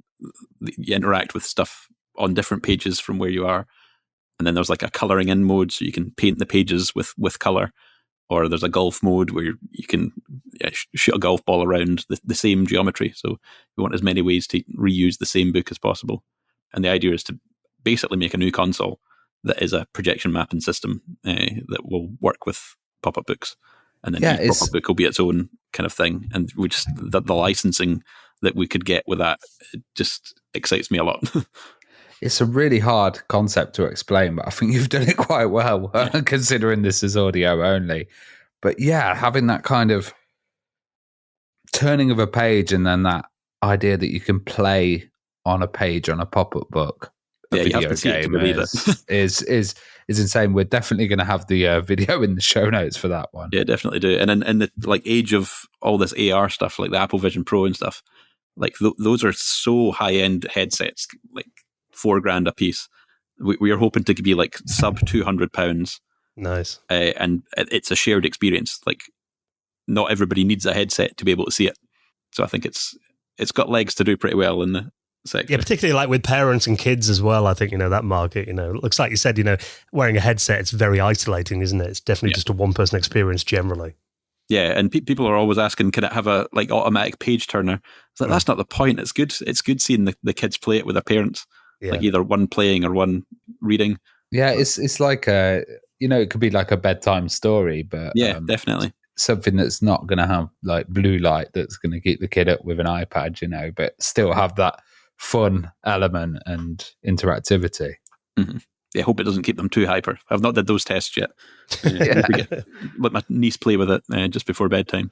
you interact with stuff on different pages from where you are. And then there's like a colouring in mode, so you can paint the pages with colour. Or there's a golf mode where you can shoot a golf ball around the same geometry. So we want as many ways to reuse the same book as possible. And the idea is to basically make a new console that is a projection mapping system that will work with pop-up books. And then each pop-up book will be its own kind of thing. And we just the licensing that we could get with that just excites me a lot. It's a really hard concept to explain, but I think you've done it quite well, considering this is audio only. But yeah, having that kind of turning of a page and then that idea that you can play on a page on a pop-up book, a video game is insane. We're definitely going to have the video in the show notes for that one. Yeah, definitely do. And in the like age of all this AR stuff, like the Apple Vision Pro and stuff, like those are so high-end headsets, like $4,000 a piece. We are hoping to be like sub £200. Nice. And it's a shared experience. Like not everybody needs a headset to be able to see it. So I think it's got legs to do pretty well in the sector. Yeah, particularly like with parents and kids as well. I think, that market, looks like you said, wearing a headset, it's very isolating, isn't it? It's definitely just a one-person experience generally. Yeah, and people are always asking, can it have a like automatic page turner? It's like, that's not the point. It's good seeing the kids play it with their parents. Yeah. Like either one playing or one reading. Yeah, it's like it could be like a bedtime story, but yeah, definitely something that's not going to have like blue light that's going to keep the kid up with an iPad, but still have that fun element and interactivity. Mm-hmm. Yeah, I hope it doesn't keep them too hyper. I've not did those tests yet. Let my niece play with it just before bedtime.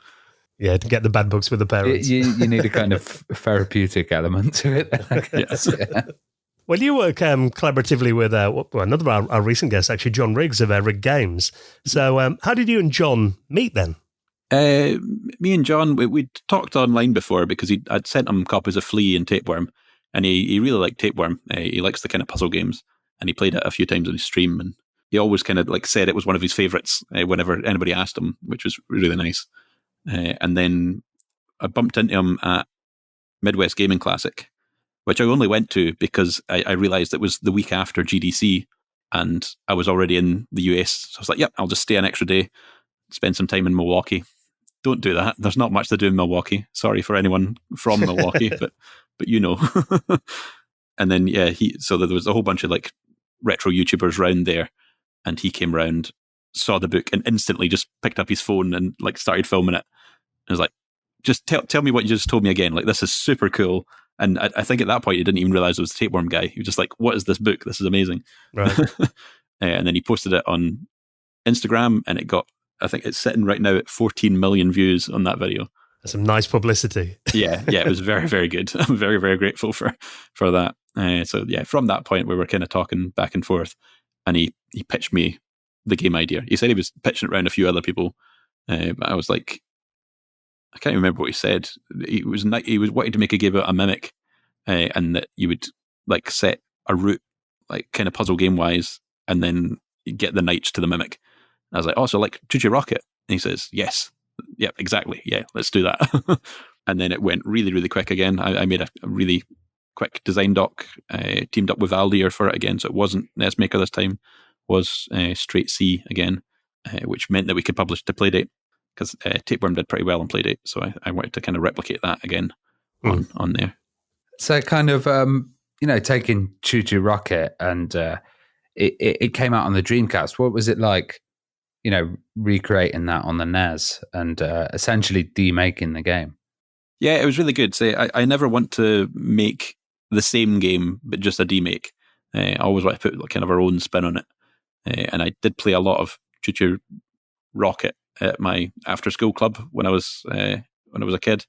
Yeah, to get the bad books with the parents. You need a kind of therapeutic element to it, I guess. Yeah. Well, you work collaboratively with another our recent guest, actually, John Riggs of Rig Games. So how did you and John meet then? Me and John, we'd talked online before because I'd sent him copies of Flea and Tapeworm, and he really liked Tapeworm. He likes the kind of puzzle games, and he played it a few times on his stream, and he always kind of like said it was one of his favourites whenever anybody asked him, which was really nice. And then I bumped into him at Midwest Gaming Classic, which I only went to because I realised it was the week after GDC and I was already in the US. So I was like, yep, I'll just stay an extra day, spend some time in Milwaukee. Don't do that. There's not much to do in Milwaukee. Sorry for anyone from Milwaukee, but And then, so there was a whole bunch of like retro YouTubers round there, and he came round, saw the book, and instantly just picked up his phone and like started filming it. I was like, just tell me what you just told me again. Like, this is super cool. And I think at that point he didn't even realize it was the Tapeworm guy. He was just like, "What is this book? This is amazing!" Right. And then he posted it on Instagram, and it got, I think it's sitting right now at 14 million views on that video. That's some nice publicity. Yeah, it was very, very good. I'm very, very grateful for that. So yeah, from that point we were kind of talking back and forth, and he pitched me the game idea. He said he was pitching it around a few other people, but I was like, I can't remember what he said. He was wanting to make a game about a mimic, and that you would like set a route, like kind of puzzle game wise, and then get the knights to the mimic. And I was like, oh, so like Choo Choo Rocket? And he says, yes, yeah, exactly, yeah, let's do that. And then it went really, really quick again. I made a really quick design doc, teamed up with Aldi for it again, so it wasn't NES Maker this time, was straight C again, which meant that we could publish to Playdate, because Tapeworm did pretty well on Playdate, so I wanted to kind of replicate that again on there. So kind of, taking Choo Choo Rocket, and it came out on the Dreamcast. What was it like, recreating that on the NES and essentially demaking the game? Yeah, it was really good. So I never want to make the same game, but just a demake. I always want to put kind of our own spin on it. And I did play a lot of Choo Choo Rocket at my after school club when I was a kid,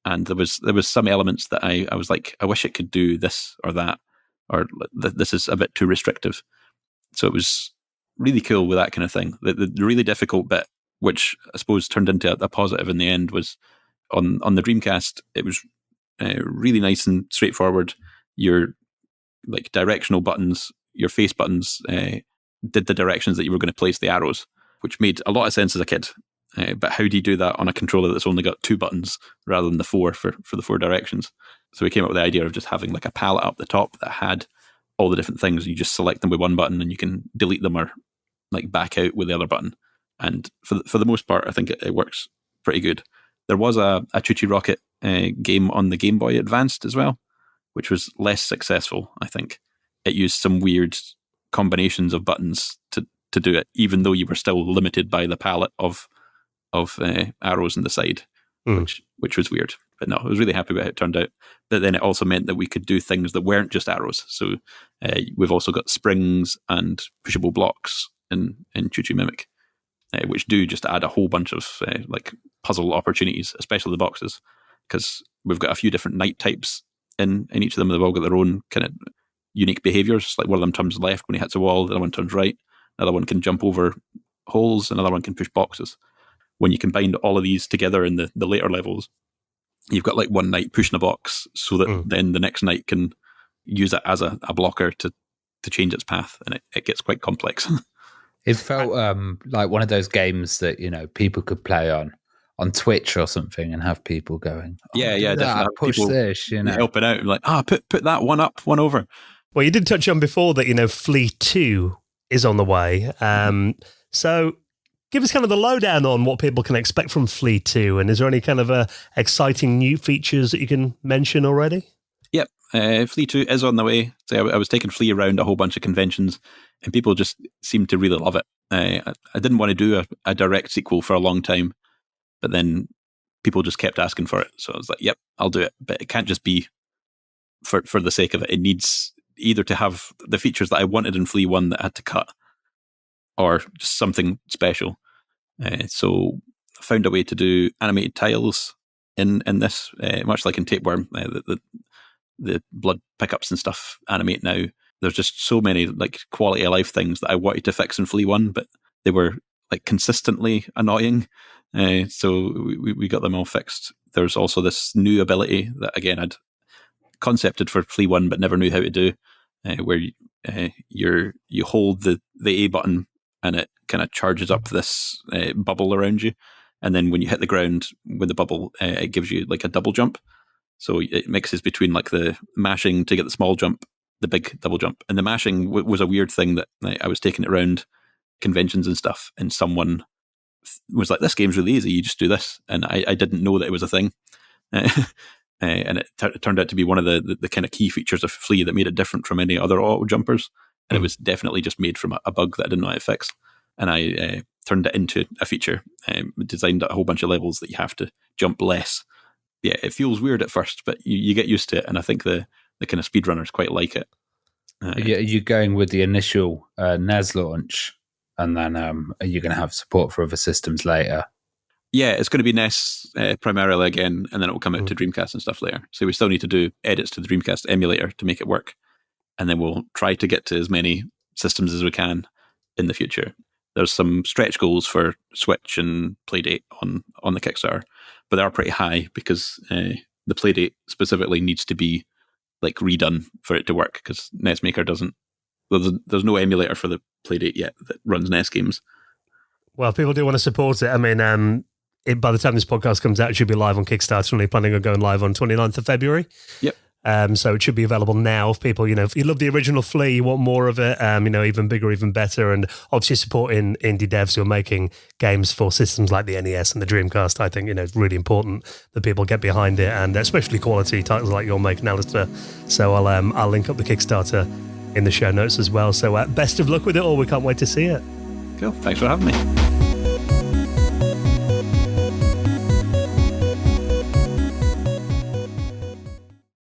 and there was some elements that I was like, I wish it could do this or that, or this is a bit too restrictive. So it was really cool with that kind of thing. The really difficult bit, which I suppose turned into a positive in the end, was on the Dreamcast. It was really nice and straightforward. Your like directional buttons, your face buttons, did the directions that you were going to place the arrows, which made a lot of sense as a kid. But how do you do that on a controller that's only got 2 buttons rather than the 4 for the 4 directions? So we came up with the idea of just having like a palette up the top that had all the different things. You just select them with one button and you can delete them or like back out with the other button. And for the most part, I think it works pretty good. There was a Choo Choo Rocket game on the Game Boy Advanced as well, which was less successful, I think. It used some weird combinations of buttons to do it, even though you were still limited by the palette of arrows on the side, which was weird. But no, I was really happy with how it turned out. But then it also meant that we could do things that weren't just arrows. So we've also got springs and pushable blocks in Choo Choo Mimic, which do just add a whole bunch of like puzzle opportunities, especially the boxes, because we've got a few different knight types in each of them. They've all got their own kind of unique behaviors. Like one of them turns left when he hits a wall, the other one turns right, another one can jump over holes, another one can push boxes. When you combine all of these together in the later levels, you've got like one knight pushing a box so that then the next knight can use it as a blocker to change its path, and it gets quite complex. It felt like one of those games that people could play on Twitch or something and have people going, definitely push this, helping out, like put that one up, one over. Well, you did touch on before that Flea 2 is on the way. So give us kind of the lowdown on what people can expect from Flea 2, and is there any kind of exciting new features that you can mention already? Yep, Flea 2 is on the way. So I was taking Flea around a whole bunch of conventions, and people just seemed to really love it. I didn't want to do a direct sequel for a long time, but then people just kept asking for it. So I was like, yep, I'll do it. But it can't just be for the sake of it. It needs either to have the features that I wanted in Flea 1 that I had to cut, or just something special. So I found a way to do animated tiles in this, much like in Tapeworm. The blood pickups and stuff animate now. There's just so many like quality of life things that I wanted to fix in Flea 1, but they were like consistently annoying. So we got them all fixed. There's also this new ability that, again, I'd concepted for Flea 1 but never knew how to do, where you hold the A button and it kind of charges up this bubble around you, and then when you hit the ground with the bubble, it gives you like a double jump. So it mixes between like the mashing to get the small jump, the big double jump. And the mashing was a weird thing that I was taking it around conventions and stuff, and someone was like, this game's really easy, you just do this. And I didn't know that it was a thing. And it turned out to be one of the kind of key features of Flea that made it different from any other auto jumpers. And it was definitely just made from a bug that I didn't know how to fix. And I turned it into a feature, designed a whole bunch of levels that you have to jump less yeah, it feels weird at first, but you get used to it, and I think the kind of speedrunners quite like it. Are you going with the initial NES launch, and then are you going to have support for other systems later? Yeah, it's going to be NES primarily again, and then it will come out to Dreamcast and stuff later. So we still need to do edits to the Dreamcast emulator to make it work. And then we'll try to get to as many systems as we can in the future. There's some stretch goals for Switch and Playdate on the Kickstarter, but they are pretty high because the Playdate specifically needs to be like redone for it to work, because NES Maker doesn't. There's no emulator for the Playdate yet that runs NES games. Well, if people do want to support it, I mean, by the time this podcast comes out, it should be live on Kickstarter. Only planning on going live on 29th of February. Yep. So it should be available now if people, if you love the original Flea, you want more of it, even bigger, even better. And obviously supporting indie devs who are making games for systems like the NES and the Dreamcast, I think, it's really important that people get behind it, and especially quality titles like you're making, Alastair. So I'll link up the Kickstarter in the show notes as well. So best of luck with it all. We can't wait to see it. Cool. Thanks for having me.